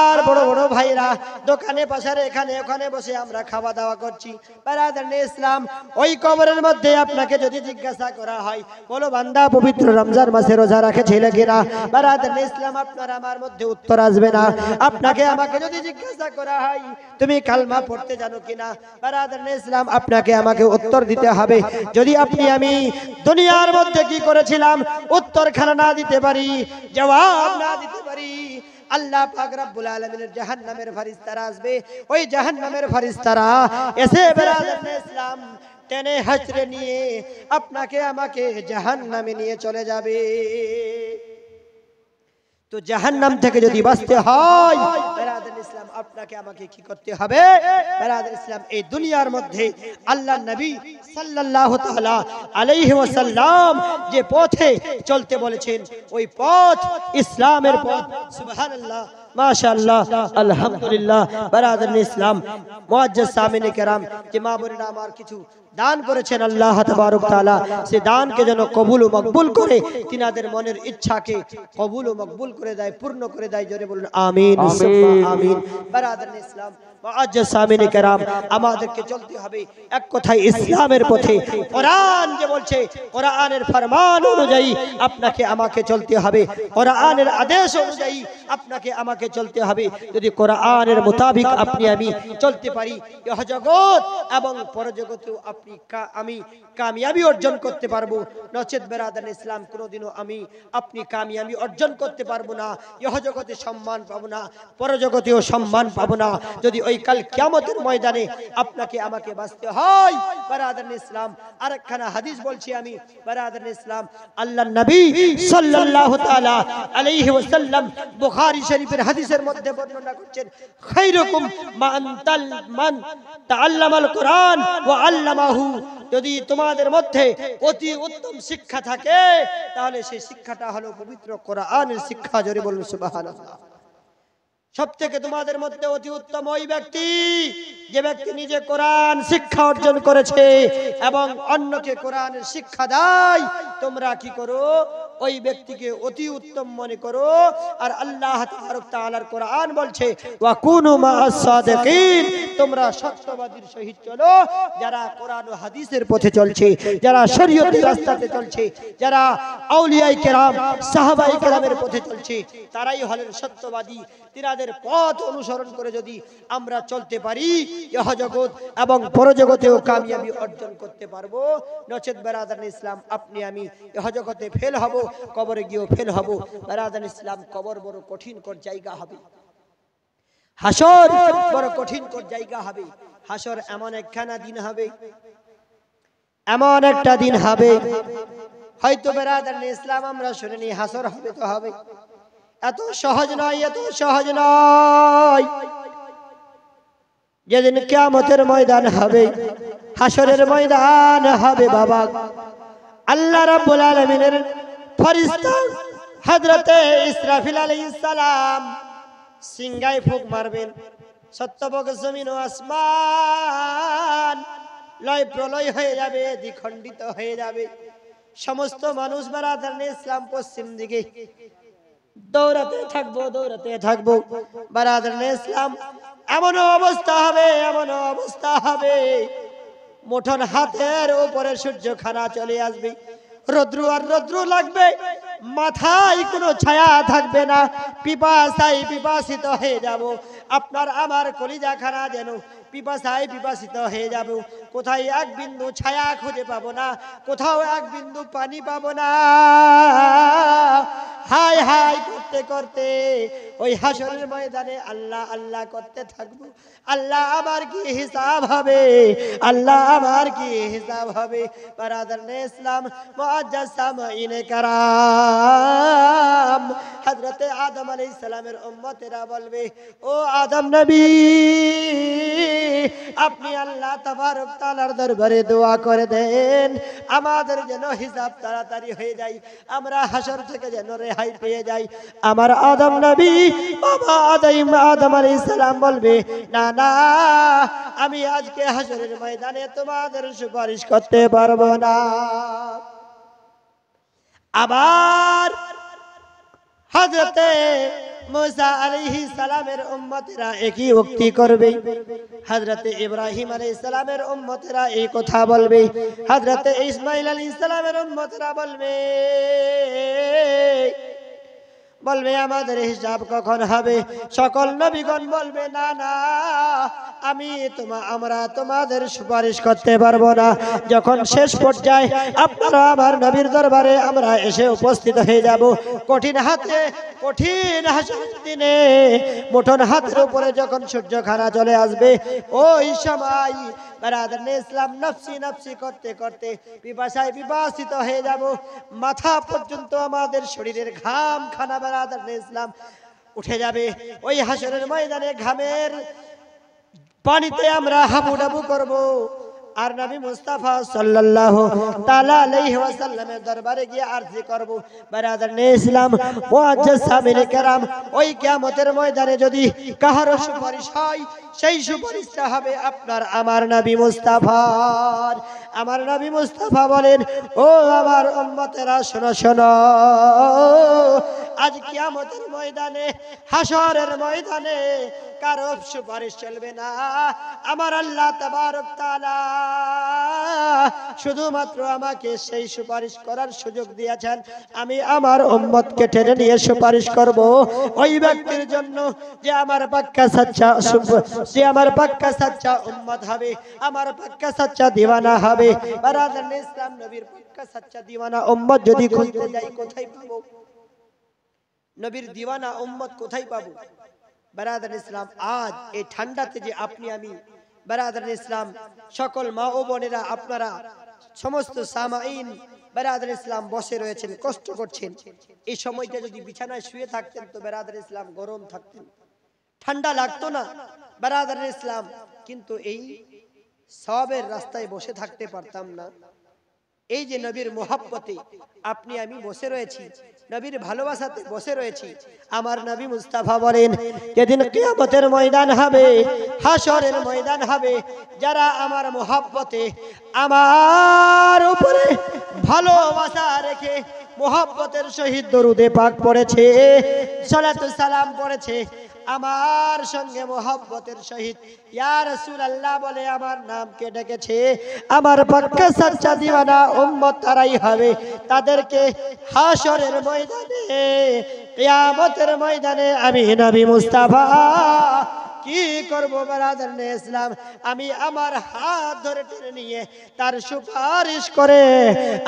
আর বড় বড় ভাইরা দোকানে পাশারে এখানে ওখানে বসে আমরা খাওয়া দাওয়া করছি। বারাদার ইসলাম, ওই কবরের মধ্যে আপনাকে যদি জিজ্ঞাসা করা হয়, বলো বান্দা পবিত্র রমজান মাসে রোজা রাখেছিলে কিনা, বারাদার ইসলাম আপনার আমার মধ্যে উত্তর আসবে না। আপনাকে আমাকে যদি জিজ্ঞাসা করা হয় তুমি কালমা পড়তে জানো কিনা, বারাদার ইসলাম আপনাকে আমাকে উত্তর দিতে হবে। যদি আপনি আমি দুনিয়ার মধ্যে কি করেছিলাম উত্তরখানা না দিতে পারি, জবাব না দিতে পারি, আল্লাহ পাক রব্বুল আলামিনের জাহান্নামের ফেরেশতারা আসবে। ওই জাহান্নামের ফেরেশতারা এসে বারাদার ইসলাম টেনে হাজরে নিয়ে আপনাকে আমাকে জাহান্নামে নিয়ে চলে যাবে। তো জাহান্নাম থেকে যদি বাঁচতে হয় বারাদার ইসলাম আপনাকে আমাকে কি করতে হবে? বারাদার ইসলাম এই দুনিয়ার মধ্যে আল্লাহর নবী সাল্লাল্লাহু তাআলা আলাইহি ওয়াসাল্লাম যে পথে চলতে বলেছেন ওই পথ ইসলামের পথ। সুবহানাল্লাহ, মাশাআল্লাহ, আলহামদুলিল্লাহ। বারাদার ইসলাম মুআজ্জাজ সামিনে কেরাম, যে মা বোনেরা আমার কিছু দান করেছেন আল্লাহ তাবারক তাআলা সে দানকে যেন কবুল ও মকবুল করে তিনাদের মনের ইচ্ছাকে কবুল ও মকবুল করে দেয়, পূর্ণ করে দেয়। জোরে বলুন আমিন সুম্মা আমিন। বারাদার ইসলাম মুআজ্জাজ সামিনে কেরাম, আমাদেরকে চলতে হবে এক কথায় ইসলামের পথে। কোরআন যে বলছে কোরআনের ফরমান অনুযায়ী আপনাকে আমাকে চলতে হবে, কোরআনের আদেশ অনুযায়ী আপনাকে আমাকে চলতে হবে। যদি কোরআনের মোতাবিক আপনি আমি চলতে পারি ইহ জগৎ এবং পরজগতেও আমি কামিয়াবি অর্জন করতে পারবো। নচেত বারাদার ইসলাম কোনোদিনও আপনি কামিয়াবি অর্জন করতে পারবো না, ইহ জগতে সম্মান পাবো না, পরজগতেও সম্মান পাবো না। যদি ওই কাল কিয়ামতের ময়দানে আপনাকে আমাকে বাঁচতে হয় বারাদার ইসলাম, আরেকখানা হাদিস বলছি আমি বারাদার ইসলাম, আল্লাহর নবী সাল্লাল্লাহু তাআলা আলাইহি ওয়াসাল্লাম বুখারী শরীফের হাদিসের মধ্যে বর্ণনা করছেন, খায়রুকুম মান তাআল্লামাল কোরআন ওয়া আল্লামাহু। যদি তোমাদের মধ্যে অতি উত্তম শিক্ষা থাকে তাহলে সেই শিক্ষাটা হলো পবিত্র কোরআনের শিক্ষা। জোরে বলুন সুবহানাল্লাহ। সবথেকে তোমাদের মধ্যে অতি উত্তম ওই ব্যক্তি যে ব্যক্তি নিজে কোরআন শিক্ষা অর্জন করেছে এবং অন্যকে কোরআনের শিক্ষা দেয়। তোমরা কি করো? ওই ব্যক্তিকে অতি উত্তম মনে করো। আর আল্লাহ তাবারক তাআলার কোরআন বলছে ওয়া কুনু মা'আস সাদিকিন, তোমরা সত্যবাদীর সহিত চলো। যারা কোরআন ও হাদিসের পথে চলছে, যারা শরীয়তের রাস্তাতে চলছে, যারা আউলিয়ায়ে কেরাম সাহাবায়ে কেরামের পথে চলছে, তারাই হলেন সত্যবাদী। তিনাদের পথ অনুসরণ করে যদি আমরা চলতে পারি ইহ জগৎ এবং পরজগতেও কামিয়াবি অর্জন করতে পারবো। নচেত বারাদার ইসলাম আপনি আমি ইহ জগতে ফেল হব, কবরে গিয়েও ফেল হব। বারাদার ইসলাম কবর বড় কঠিন কর জায়গা হবে, হাসর বড় কঠিন কর জায়গা হবে। হাসর এমন একখানা দিন হবে, এমন একটা দিন হবে হয়তো বারাদার ইসলাম আমরা শুনিনি। হাসর হবে তো হবে, এত সহজ নয়, এত সহজ নয়। যেদিন কিয়ামতের ময়দান হবে, হাসরের ময়দান হবে বাবা, আল্লাহ রাব্বুল আলামিনের ফেরেশতা হযরতে ইসরাফিল আলাইহিস সালাম সিংহায় ফুঁক মারবেন। সত্যবক জমিন ও আসমান লয় প্রলয় হয়ে যাবে, দ্বিখণ্ডিত হয়ে যাবে। সমস্ত মানুষ বারাদার ইসলাম পশ্চিম দিকে দৌড়াতে থাকবো, দৌড়াতে থাকবো। বারাদার ইসলাম এমন অবস্থা হবে, এমন অবস্থা হবে মুঠোর হাতের উপরে সূর্য খানা চলে আসবে, রৌদ্র আর রৌদ্র লাগবে, মাথায় কোনো ছায়া থাকবে না, পিপাসায় পিপাসিত হয়ে যাব। আপনার আমার কলিজা খানা যেন পিপাসায় পিপাসিত হয়ে যাব। কোথায় এক বিন্দু ছায়া খুঁজে পাবো না, কোথাও এক বিন্দু পানি পাবো না। হাই হাই করতে করতে ওই হাসরের ময়দানে আল্লাহ আল্লাহ করতে থাকবো। আল্লাহ আমার কি হিসাব হবে, আল্লাহ আমার কি হিসাব হবে। বারাদার ইসলাম মুআজ্জাজ সামিনে কারাম, হযরতে আদম আলাইহিস সালামের উম্মতেরা বলবে ও আদম নবী আপনি আল্লাহ তাবারক তাআলার দরবারে দোয়া করে দেন আমাদের যেন হিসাব তাড়াতাড়ি হয়ে যায়, আমরা হাসর থেকে যেন রেহাই পেয়ে যাই। আমার আদম নবী বাবা আদম আলাইহিস সালাম বলবে, না না, আমি আজকে হাসরের ময়দানে তোমাদের সুপারিশ করতে পারবো না। আবার হযরতে মুসা আলাইহিস সালামের উম্মতেরা একই উক্তি করবে, হযরতে ইব্রাহিম আলাইহিস সালামের উম্মতেরা এই কথা বলবে, হযরতে ইসমাঈল আলাইহিস সালামের উম্মতেরা বলবে আমাদের হিসাব কখন হবে? সকল নবীগণ বলবে, না না, আমরা তোমাদের সুপারিশ করতে পারবো না। যখন শেষ পর্যায়ে আপনারা আমার নবীর দরবারে আমরা এসে উপস্থিত হয়ে যাব, কঠিন হাসরের দিনে মুঠোন হাতের উপরে যখন সূর্যখানা চলে আসবে, ওই সময় বারাদারনে ইসলাম নফসি নফসি করতে করতে পিপাসায় বিপাসিত হয়ে যাব, মাথা পর্যন্ত আমাদের শরীরের ঘাম খানা বারাদারনে ইসলাম উঠে যাবে। ওই হাসরের ময়দানে ঘামের পানিতে আমরা হাবুডাবু করব। আর নবী মুস্তাফা সাল্লাল্লাহু তাআলা আলাইহি ওয়াসাল্লামের দরবারে গিয়ে আরজি করব, বারাদারনে ইসলাম মুআজ্জাজ সামিনে কেরাম, ওই কিয়ামতের ময়দানে যদি কাহারো সুপারিশ হয়, সেই সুপারিশটা হবে আপনার আমার নবী মুস্তাফার। আমার নবী মুস্তাফা বলেন, ও আমার উম্মতেরা শোনো শোনো, আজ কিয়ামতের ময়দানে হাসরের ময়দানে কারো সুপারিশ চলবে না। আমার আল্লাহ তাবারক তাআলা শুধুমাত্র আমাকে সেই সুপারিশ করার সুযোগ দিয়েছেন, আমি আমার উম্মতকে টেনে নিয়ে সুপারিশ করব ওই ব্যক্তির জন্য যে আমার পাক্কা সাচ্চা উম্মত হবে, আমার পাক্কা সাচ্চা দিওয়ানা হবে। বারাদারনে ইসলাম নবীর পাক্কা সাচ্চা দিওয়ানা উম্মত যদি খুঁজতে যাই, কোথায় পাবো? নবীর দিওয়ানা উম্মত কোথায় পাবো? বারাদারনে ইসলাম আজ এই ঠান্ডাতে যে আপনি আমি, বারাদারনে ইসলাম সকল মা ও বোনেরা, আপনারা সমস্ত সামাইন বারাদারনে ইসলাম বসে রয়েছেন, কষ্ট করছেন, এই সময়টা যদি বিছানায় শুয়ে থাকতেন তো বারাদারনে ইসলাম গরম থাকতেন, ঠান্ডা লাগতো না বারাদারনে ইসলাম, কিন্তু এই সওয়াবের রাস্তায় বসে থাকতে পারতাম না। এই যে নবীর মোহাব্বতে আপনি আমি বসে রয়েছি, নবীর ভালোবাসাতে বসে রয়েছি। আমার নবী মুস্তাফা বলেন, যেদিন কিয়ামতের ময়দান হবে, হাসরের ময়দান হবে, যারা আমার মোহাব্বতে আমার উপরে ভালোবাসা রেখে মোহাব্বতের সহিত দরুদে পাক পড়েছে, সালাতু সালাম পড়েছে, আমার সঙ্গে মোহাব্বতের সহিত ইয়া রাসূলুল্লাহ বলে আমার নামকে ডেকেছে, আমার পাক্কা সাচ্চা দিওয়ানা উম্মত তারাই হবে। তাদেরকে হাসরের ময়দানে, কিয়ামতের ময়দানে আমি নবী মুস্তাফা কি করব? বারাদারনে ইসলাম আমি আমার হাত ধরে টেনে নিয়ে তার সুপারিশ করে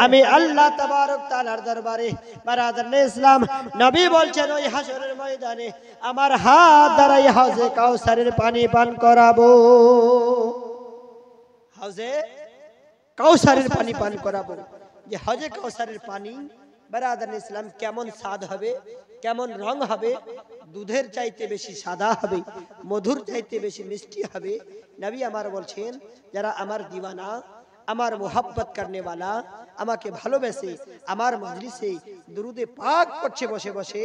আমি আল্লাহ তাবারক তাআলার দরবারে, বারাদারনে ইসলাম নবী বলছেন, ওই হাসরের ময়দানে আমার হাত দ্বারাই হাউজে কাউসারের পানি পান করাবো, হাউজে কাউসারের পানি পান করাবো। যে হাউজে কাউসারের পানি বারাদারনে ইসলাম কেমন স্বাদ হবে, কেমন রং হবে? দুধের চাইতে বেশি সাদা হবে, মধুর চাইতে বেশি মিষ্টি হবে। নবী আমার বলছেন, যারা আমার দিওয়ানা, আমার মোহাব্বত করনে वाला, আমাকে ভালোবেসে আমার মজলিসে দুরুদে পাক পড়ছে বসে বসে,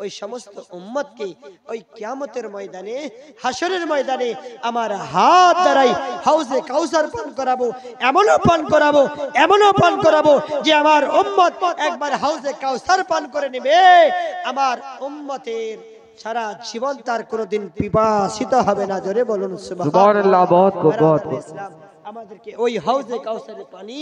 ওই সমস্ত উম্মতকে ওই কিয়ামতের ময়দানে, হাসরের ময়দানে আমার হাত দ্বারাই হাউজে কাউসার পান করাবো, এমনও পান করাবো যে আমার উম্মত একবার হাউজে কাউসার পান করে নেবে, আমার উম্মতের সারা জীবন তার কোনোদিন পিপাসিত হবে না। জোরে বলুন সুবহানাল্লাহ। বহুত আমাদেরকে ওই হাউজে কাউসারের পানি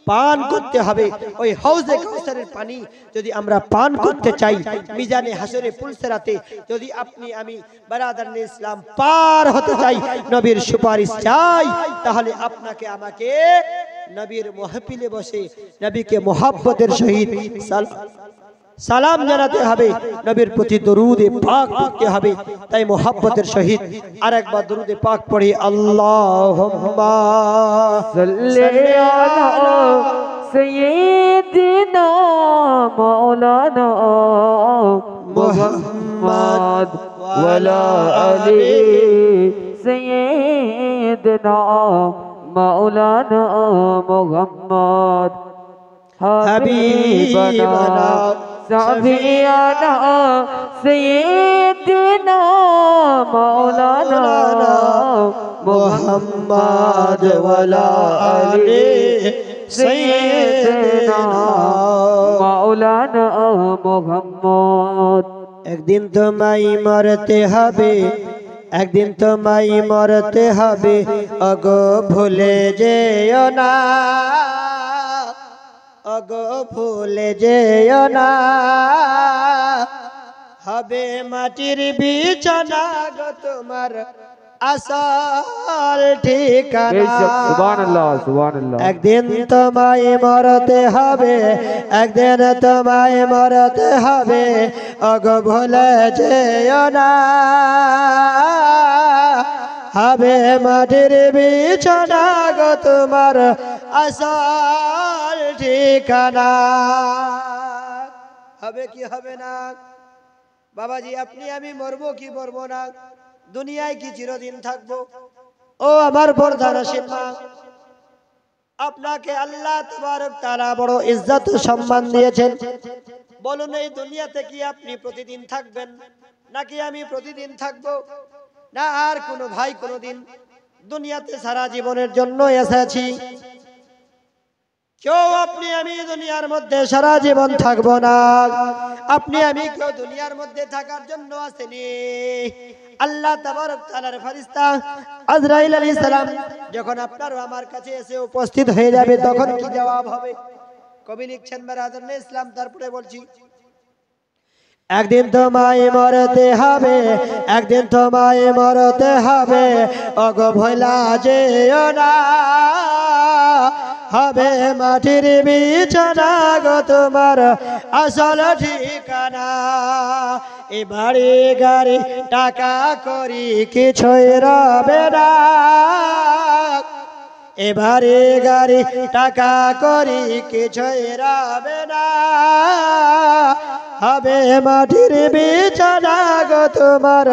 পান করতে হবে। ওই হাউজে কাউসারের পানি যদি আমরা পান করতে চাই, মিজানে হাসরে পুলসেরাতে যদি আপনি আমি বারাদারনে ইসলাম পার হতে চাই, নবীর সুপারিশ চাই, তাহলে আপনাকে আমাকে নবীর মাহফিলে বসে নবীকে মোহাব্বতের সহিত সালাম জানাতে হবে, নবীর প্রতি দরুদে পাক পড়তে হবে। তাই মোহাব্বতের সহিত আরেকবার দরুদে পাক পড়ি, আল্লাহুম্মা সাল্লি আলা সাইয়্যিদিনা মাওলানা মুহাম্মদ ওয়া আলা আলি সাইয়্যিদিনা سيدنا مولانا محمد حبيبنا شفيعنا سيدنا مولانا محمد وعلى آله سيدنا مولانا محمد একদিন তোমায় মরতে হবে একদিন তোমায় মরতে হবে ওগো ভুলে যেও না ওগো ভুলে যেও না হবে মাটির বিছানা গো তোমার আসল ঠিকানা সুবহানাল্লাহ সুবহানাল্লাহ একদিন তোমায় মরতে হবে একদিন তোমায় মরতে হবে ওগো ভুলে যেও না হবে মাটির বিছানা গো তোমার আসল ঠিকানা হবে কি হবে না বাবাজি আপনি আমি মরবো কি মরবো না দুনিয়ায় কি চিরদিন থাকবো ও আমার বরদানশীল মা আপনাকে আল্লাহ তাবারক তাআলা বড় ইজ্জত ও সম্মান দিয়েছেন বলুন এই দুনিয়াতে কি আপনি প্রতিদিন থাকবেন নাকি আমি প্রতিদিন থাকবো না আর কোনো ভাই কোনোদিন দুনিয়াতে সারা জীবনের জন্য এসেছি কেউ আপনি আমি দুনিয়ার মধ্যে সারা জীবন থাকবো না আপনি আমি কেউ দুনিয়ার মধ্যে থাকার জন্য আসেনি আল্লাহ তাবারক তাআলার ফেরেশতা আজরাইল আলাইহিস সালাম যখন আপনার আমার কাছে এসে উপস্থিত হয়ে যাবে তখন কি জবাব হবে কবি লিখছেন বারাদারনে ইসলাম তারপরে বলছি একদিন তোমায় মরতে হবে একদিন তোমায় মরতে হবে ওগো ভোলা যেও না হবে মাটির বিছানা গো তোমার আসল ঠিকানা এ বাড়ি গাড়ি টাকা করি কিছুই রবে না এবারে গাড়ি টাকা করি কিছুই রবে না হবে মাটির বিছানা গো তোমার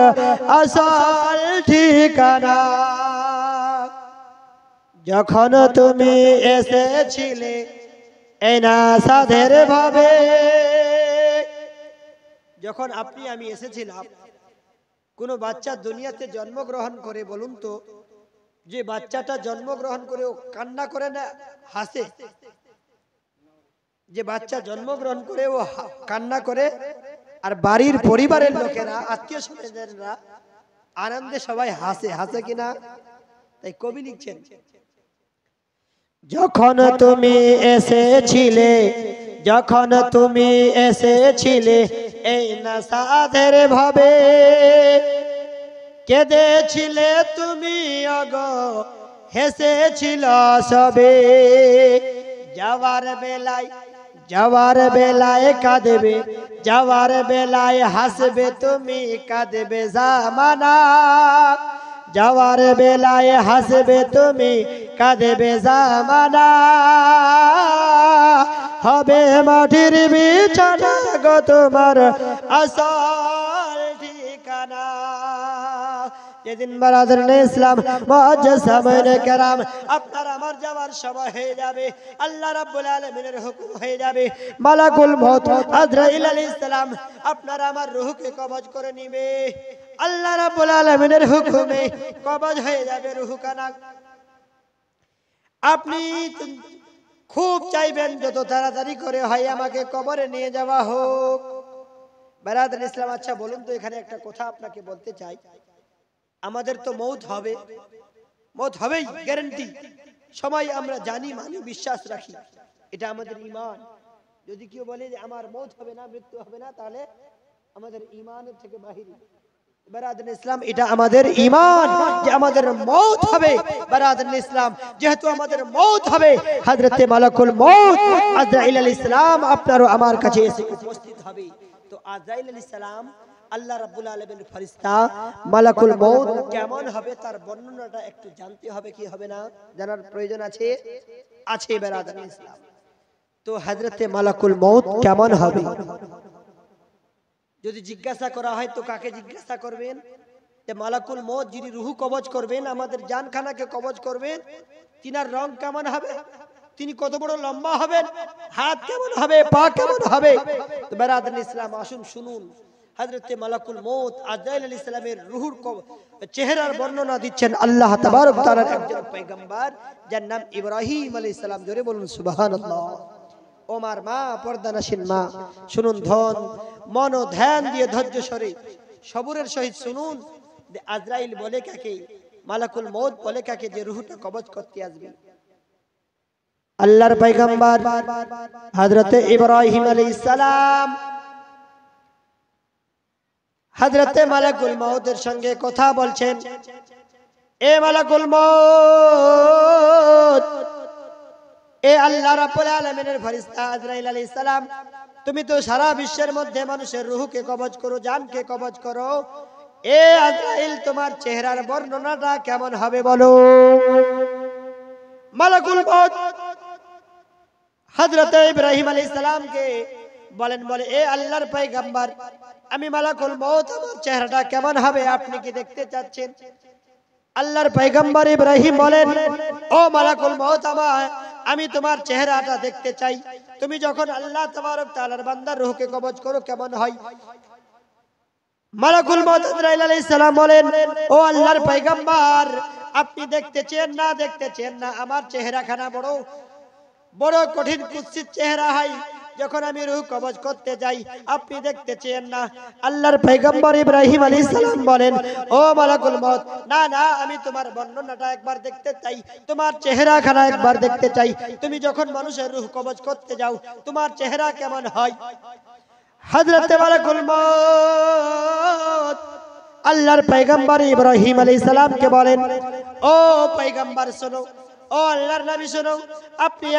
আসল ঠিকানা যখন তুমি এসেছিলে এই না সাধের ভাবে যখন আপনি আমি এসেছিলাম কোন বাচ্চা দুনিয়াতে জন্মগ্রহণ করে বলুন তো যে বাচ্চাটা জন্মগ্রহণ করে ও কান্না করে না হাসে যে বাচ্চা জন্মগ্রহণ করে ও কান্না করে আর বাড়ির পরিবারের লোকেরা আত্মীয় স্বজনেরা আনন্দে সবাই হাসে হাসে কিনা তাই কবি লিখছেন যখন তুমি এসেছিলে যখন তুমি এসেছিলে এই না সাধের ভাবে কেঁদেছিলে তুমি ওগো হেসেছিল সবে যাওয়ার বেলায় কাঁদবে যাওয়ার বেলায় হাসবে তুমি কাঁদবে জামানা যাওয়ার বেলায় হাসবে তুমি কাঁদবে জামানা হবে মাটির বিছানা গো তোমার আসল ঠিকানা যেদিন বারাদারনে ইসলাম মুআজ্জাজ সামাইনে কেরাম আপনার আমার যাওয়ার সময় হয়ে যাবে আল্লাহ রাব্বুল আলামিনের হুকুম হয়ে যাবে মালাকুল মউত আজরাইল আলাইহিস সালাম আপনার আমার রূহকে কবজ করে নেবে আল্লাহ রাব্বুল আলামিনের হুকুমে কবজ হয়ে যাবে রূহ কানা আপনি খুব চাইবেন যত তাড়াতাড়ি করে হয় আমাকে কবরে নিয়ে যাওয়া হোক বারাদারনে ইসলাম আচ্ছা বলুন তো এখানে একটা কথা আপনাকে বলতে চাই আমাদের তো মৌত হবেই গ্যারান্টি সবাই আমরা জানি মানি বিশ্বাস রাখি এটা আমাদের ঈমান যদি কেউ বলে যে আমার মৌত হবে না মৃত্যু হবে না তাহলে আমাদের ঈমানের থেকে বাহির বারাদারনে ইসলাম এটা আমাদের ঈমান যে আমাদের মৌত হবে বারাদারনে ইসলাম যেহেতু আমাদের মৌত হবে হযরতে মালাকুল মউত আজরাইল আলাইহিস সালাম আপনার আমার কাছে এসে উপস্থিত হবে তো আজরাইল আলাইহিস সালাম আল্লাহ রাব্বুল আলামিনের ফেরেশতা মালাকুল মউত কেমন হবে তার বর্ণনাটা একটু জানতে হবে কি হবে না জানার প্রয়োজন আছে বারাদারনে ইসলাম তো হযরতে মালাকুল মউত কেমন হবে যদি জিজ্ঞাসা করা হয় তো কাকে জিজ্ঞাসা করবেন যে মালাকুল মউত যিনি রুহু কবজ করবেন, আমাদের জানখানাকে কবজ করবেন, তিনার রং কেমন হবে, তিনি কত বড় লম্বা হবেন, হাত কেমন হবে, পা কেমন হবে। তো বেরাদার ইসলাম, আসুন শুনুন হযরতে মালাকুল মউত আজরাইল আলাইহিস সালামের রুহুর চেহারার বর্ণনা দিচ্ছেন আল্লাহ তাবারক ওয়া তাআলার একজন পয়গম্বর, যার নাম ইব্রাহিম আলাইহিস সালাম। জোরে বলুন সুবহানাল্লাহ। ওমার মা, পর্দানাসীন মা, শুনুন ধন মন ও ধ্যান দিয়ে ধৈর্য সরে সবরের সহিত শুনুন যে আজরাইল বলে কাকে, মালাকুল মউত বলে কাকে, যে রুহটা কবজ করতে আসবে। আল্লাহর পয়গম্বর হযরতে ইব্রাহিম আলাইহিস সালাম হযরতে মালাকুল মউতের সঙ্গে কথা বলছেন। এ মালাকুল মউত, এ আল্লাহ রাব্বুল আলামিনের ফেরেশতা আজরাইল আলাইহিস সালাম, তুমি তো সারা বিশ্বের মধ্যে মানুষের রূহকে কবজ করো, জানকে কবজ করো। এ আজরাইল, তোমার চেহারার বর্ণনাটা কেমন হবে বলো। মালাকুল মউত হযরতে ইব্রাহিম আলাইহিস সালামকে বলেন, বলে এ আল্লাহর পয়গম্বর, আমি মালাকুল মউত, আমার চেহারাটা কেমন হবে আপনি কি দেখতে চাচ্ছেন? আল্লাহর পয়গম্বর ইব্রাহিম বলেন, ও মালাকুল মউত, আমি তোমার চেহারাটা দেখতে চাই। তুমি যখন আল্লাহ তাবারক তাআলার বান্দার রূহকে কবজ করো কেমন হয়? মালাকুল মউত আজরাইল আলাইহিস সালাম বলেন, ও আল্লাহর পয়গম্বর, আপনি দেখতে চেন না, দেখতে চেন না, আমার চেহারাখানা বড় বড় কঠিন কুৎসিত চেহারা হয়। যখন আমি রূহ কবজ করতে যাই আপনি দেখতে চেন না। আল্লাহর পয়গম্বর ইব্রাহিম আলাইহিস সালাম বলেন, ও মালাকুল মউত, না না, আমি তোমার বর্ণনাটা একবার দেখতে চাই, তোমার চেহারাখানা একবার দেখতে চাই। তুমি যখন মানুষের রূহ কবজ করতে যাও তোমার চেহারা কেমন হয়? হযরতে মালাকুল মউত আল্লাহর পয়গম্বর ইব্রাহিম আলাইহিস সালামকে বলেন, ও পয়গম্বর শোনো, ও আল্লাহর নবী শোনো, আপনি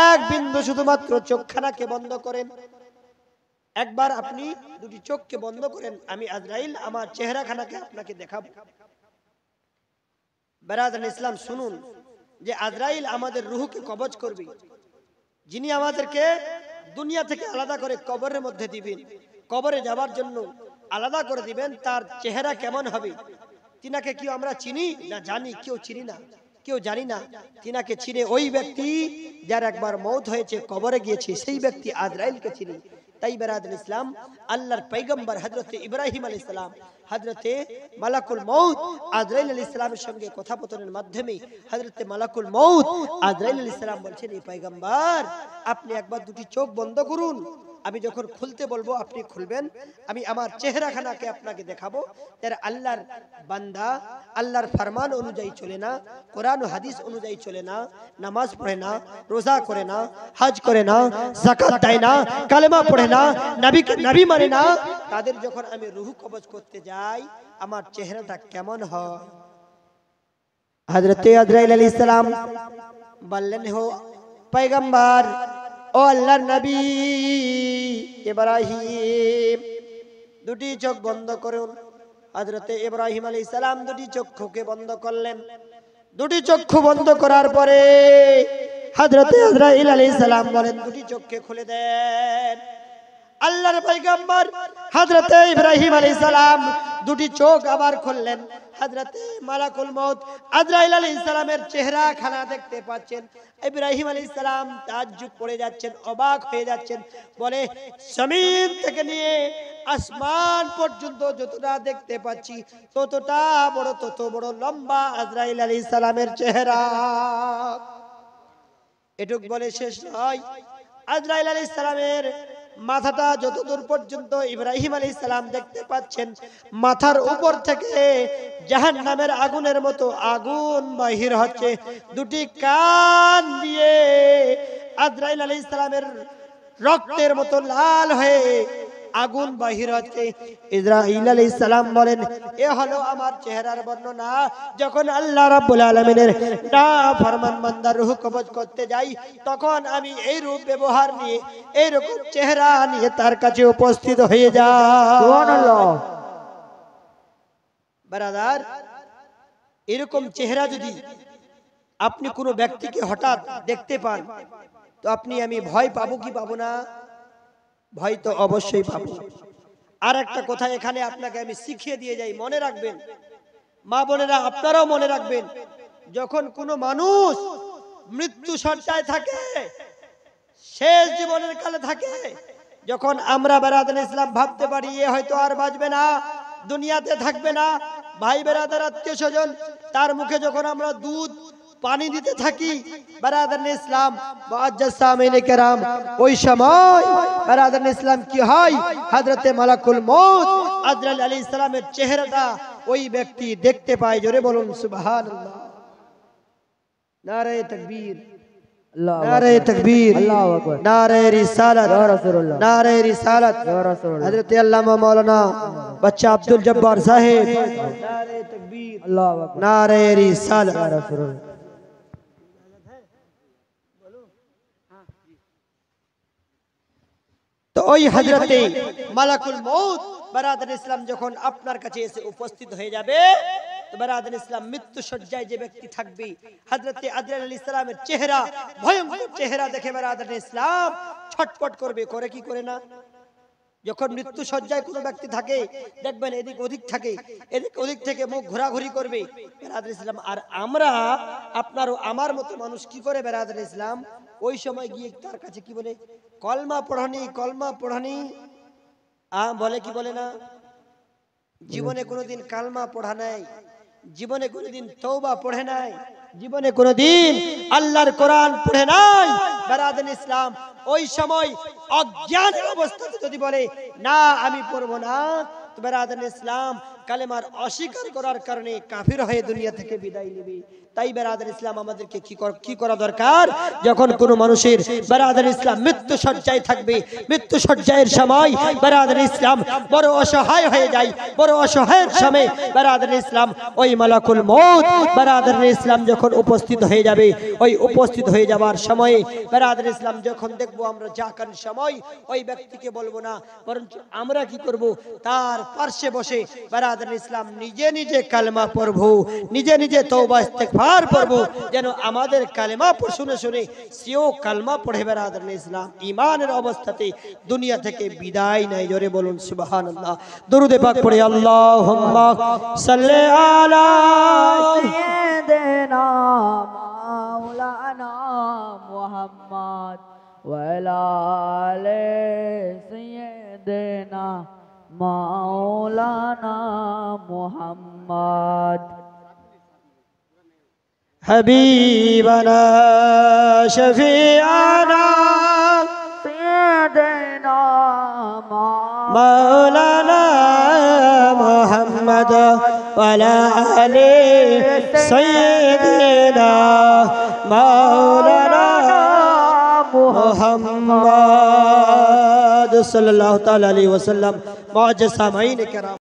এক বিন্দু শুধুমাত্র চোখখানাকে বন্ধ করেন, একবার আপনি দুটি চোখকে বন্ধ করেন, আমি আজরাইল আমার চেহারাখানাকে আপনাকে দেখাবো। বেরাদার ইসলাম, শুনুন যে আজরাইল আমাদের রূহকে কবজ করবে, যিনি আমাদেরকে দুনিয়া থেকে আলাদা করে কবরের মধ্যে দিবেন, কবরে যাবার জন্য আলাদা করে দিবেন, তার চেহারা কেমন হবে? তিনাকে কি আমরা চিনি না জানি? কেউ চিনি না, কেউ জানি না। তিনাকে চিনে ওই ব্যক্তি যার একবার মওত হয়েছে, কবরে গিয়েছে, সেই ব্যক্তি আজরাইলকে চিনি। তাই বেরাদার ইসলাম, আল্লাহর পয়গম্বর হযরতে ইব্রাহিম আলাইহিস সালাম হযরতে মালাকুল মউত আজরাইল আলাইহিস সালামের সঙ্গে কথোপকথনের মাধ্যমে হযরতে মালাকুল মউত আজরাইল আলাইহিস সালাম বলছেন, এই পয়গম্বর, আপনি একবার দুটি চোখ বন্ধ করুন, আমি যখন খুলতে বলবো আপনি খুলবেন, আমি আমার চেহারাখানাকে আপনাকে দেখাবো। তার আল্লাহর বান্দা আল্লাহর ফরমান অনুযায়ী চলে না, কোরআন ও হাদিস অনুযায়ী চলে না, নামাজ পড়ে না, রোজা করে না, হজ করে না, যাকাত দেয় না, কালেমা পড়ে না, নবীকে নবী মানে না, তাদের যখন আমি রূহ কবজ করতে যাই আমার চেহারাটা কেমন হয়? হযরতে আজরাইল আলাইহিস সালাম বললেন, হো পয়গম্বর, ও আল্লাহর নবী ইব্রাহিম, দুটি চোখ বন্ধ করুন। হযরতে ইব্রাহিম আলাইহিস সালাম দুটি চক্ষুকে বন্ধ করলেন। দুটি চক্ষু বন্ধ করার পরে হযরতে আজরাইল আলাইহিস সালাম বলেন, দুটি চোখকে খুলে দেন। আল্লাহর পয়গম্বর হযরতে ইব্রাহিম আলাইহিস সালাম দুটি চোখ আবার খুললেন। হযরতে মালাকুল মউত আজরাইল আলাইহিস সালামের চেহারাখানা দেখতে পাচ্ছেন। ইব্রাহিম আলাইহিস সালাম তাজ্জুব পড়ে যাচ্ছেন, অবাক হয়ে যাচ্ছেন, বলে, জমিন থেকে নিয়ে আসমান পর্যন্ত যতটা দেখতে পাচ্ছি ততটা বড়, তত বড় লম্বা আজরাইল আলাইহিস সালামের চেহারা। এটুক বলে শেষ নয়, আজরাইল আলাইহিস সালামের মাথাটা যতদূর পর্যন্ত ইব্রাহিম আলাইহিস সালাম দেখতে পাচ্ছেন, মাথার উপর থেকে জাহান্নামের আগুনের মতো আগুন বাহির হচ্ছে। দুটি কান দিয়ে আজরাইল আলাইহিস সালামের রক্তের মতো লাল হয়ে আগুন বাহির হচ্ছে। ইসরাঈল আলাইহিস সালাম বলেন, এ হলো আমার চেহারার বর্ণনা। যখন আল্লাহ রাব্বুল আলামিনের নাফরমান বান্দার রূহ কবজ করতে যাই তখন আমি এই রূপ ব্যবহার নিয়ে, এই রকম চেহারা নিয়ে তার কাছে উপস্থিত হয়ে যাই। সুবহানাল্লাহ। ব্রাদার, এরকম চেহারা যদি আপনি কোনো ব্যক্তিকে হঠাৎ দেখতে পান তো আমি ভয় পাবো কি পাবো না? ভয় তো অবশ্যই পাবো। আর একটা কথা এখানে আপনাকে আমি শিখিয়ে দিয়ে যাই, মনে রাখবেন মা বোনেরা, আপনারাও মনে রাখবেন, যখন কোনো মানুষ মৃত্যু শয্যায় থাকে, শেষ জীবনের কালে থাকে, যখন আমরা বেরাদার ইসলাম ভাবতে পারি এ হয়তো আর বাঁচবে না, দুনিয়াতে থাকবে না, ভাই বেরাদার আত্মীয় স্বজন তার মুখে যখন আমরা দুধ পানি দিতে থাকি বেরাদার ইসলাম মুআজ্জাজ সামিনে কেরাম, ওই সময় বেরাদার ইসলাম কি হয়, হযরতে মালাকুল মউত আজরাইল আলাইহিস সালামের চেহারাটা ওই ব্যক্তি দেখতে পায়। জোরে বলুন সুবহানাল্লাহ। নারে তাকবীর, নারে তাকবীর, আল্লাহু আকবার, নারে রিসালাত, ইয়া রাসূলুল্লাহ, নারে রিসালাত, ইয়া রাসূলুল্লাহ, হযরত আল্লামা মাওলানা বাচ্চা আব্দুল জব্বার সাহেব, নারে তাকবীর, আল্লাহু আকবার, নারে রিসালাত, ইয়া রাসূলুল্লাহ। তো ওই হযরতে মালাকুল মউত বেরাদার ইসলাম যখন আপনার কাছে এসে উপস্থিত হয়ে যাবে, তো বেরাদার ইসলাম মৃত্যু শয্যায় যে ব্যক্তি থাকবে, হযরতে আজরাইল আলাইহিস সালামের চেহারা, ভয়ঙ্কর চেহারা দেখে বেরাদার ইসলাম ছটফট করবে, করে কি করে না? যখন মৃত্যু শয্যায় কোনো ব্যক্তি থাকে দেখবেন এদিক ওদিক থাকে, এদিক ওদিক থেকে মুখ ঘোরাঘুরি করবে বেরাদার ইসলাম। আর আমরা আপনার ও আমার মতো মানুষ কি করে বেরাদার ইসলাম ওই সময় গিয়ে তার কাছে কি বলে, কলমা পড়ানি, কলমা পড়ানি, বলে কি বলে না? জীবনে কোনোদিন কালমা পড়া নাই, জীবনে কোনোদিন তওবা পড়ে নাই, জীবনে কোনোদিন আল্লাহর কোরআন পড়ে নাই বেরাদার ইসলাম। ওই সময় অজ্ঞানের অবস্থাতে যদি বলে না আমি পড়বো না, তো বেরাদার ইসলাম কালেমার অস্বীকার করার কারণে কাফির হয়ে দুনিয়া থেকে বিদায় নেবে। তাই বেরাদার ইসলাম আমাদেরকে কি করা দরকার, যখন কোনো মানুষের বেরাদার ইসলাম মৃত্যু শয্যায় থাকবে, মৃত্যু শয্যায়ের সময় বেরাদার ইসলাম বড় অসহায় হয়ে যায়, বড় অসহায়ের সময় বেরাদার ইসলাম ওই মালাকুল মউত বেরাদার ইসলাম যখন উপস্থিত হয়ে যাবে, ওই উপস্থিত হয়ে যাবার সময়ে বেরাদার ইসলাম যখন দেখবো আমরা যাকান সময় ওই ব্যক্তিকে বলবো না, বরঞ্চ আমরা কি করব, তার পার্শ্বে বসে বেরাদার ইসলাম নিজে নিজে কালেমা পড়বো, নিজে নিজে তওবা ইস্তেগফার পড়বো, যেন আমাদের কালেমা শুনে শুনে সেও কালেমা পড়ে বেরাদার ইসলাম ঈমানের অবস্থাতে দুনিয়া থেকে বিদায় নেয়। জোরে বলুন সুবহানাল্লাহ। দরুদ পাক পড়ে আল্লাহুম্মা সাল্লি আলা সাইয়্যিদিনা মাওলানা মুহাম্মদ ওয়া আলা আলি সাইয়্যিদিনা মাওলানা মুহাম্মদ। হাবিবানা শফিআনা সাইয়্যিদিনা মাওলানা মুহাম্মদ ওয়া আলা আলি সাইয়্যিদিনা মাওলানা মুহাম্মদ সাল্লাল্লাহু তাআলা আলাইহি ওয়াসাল্লাম। মুআজ্জাজ সামাঈন কেরাম।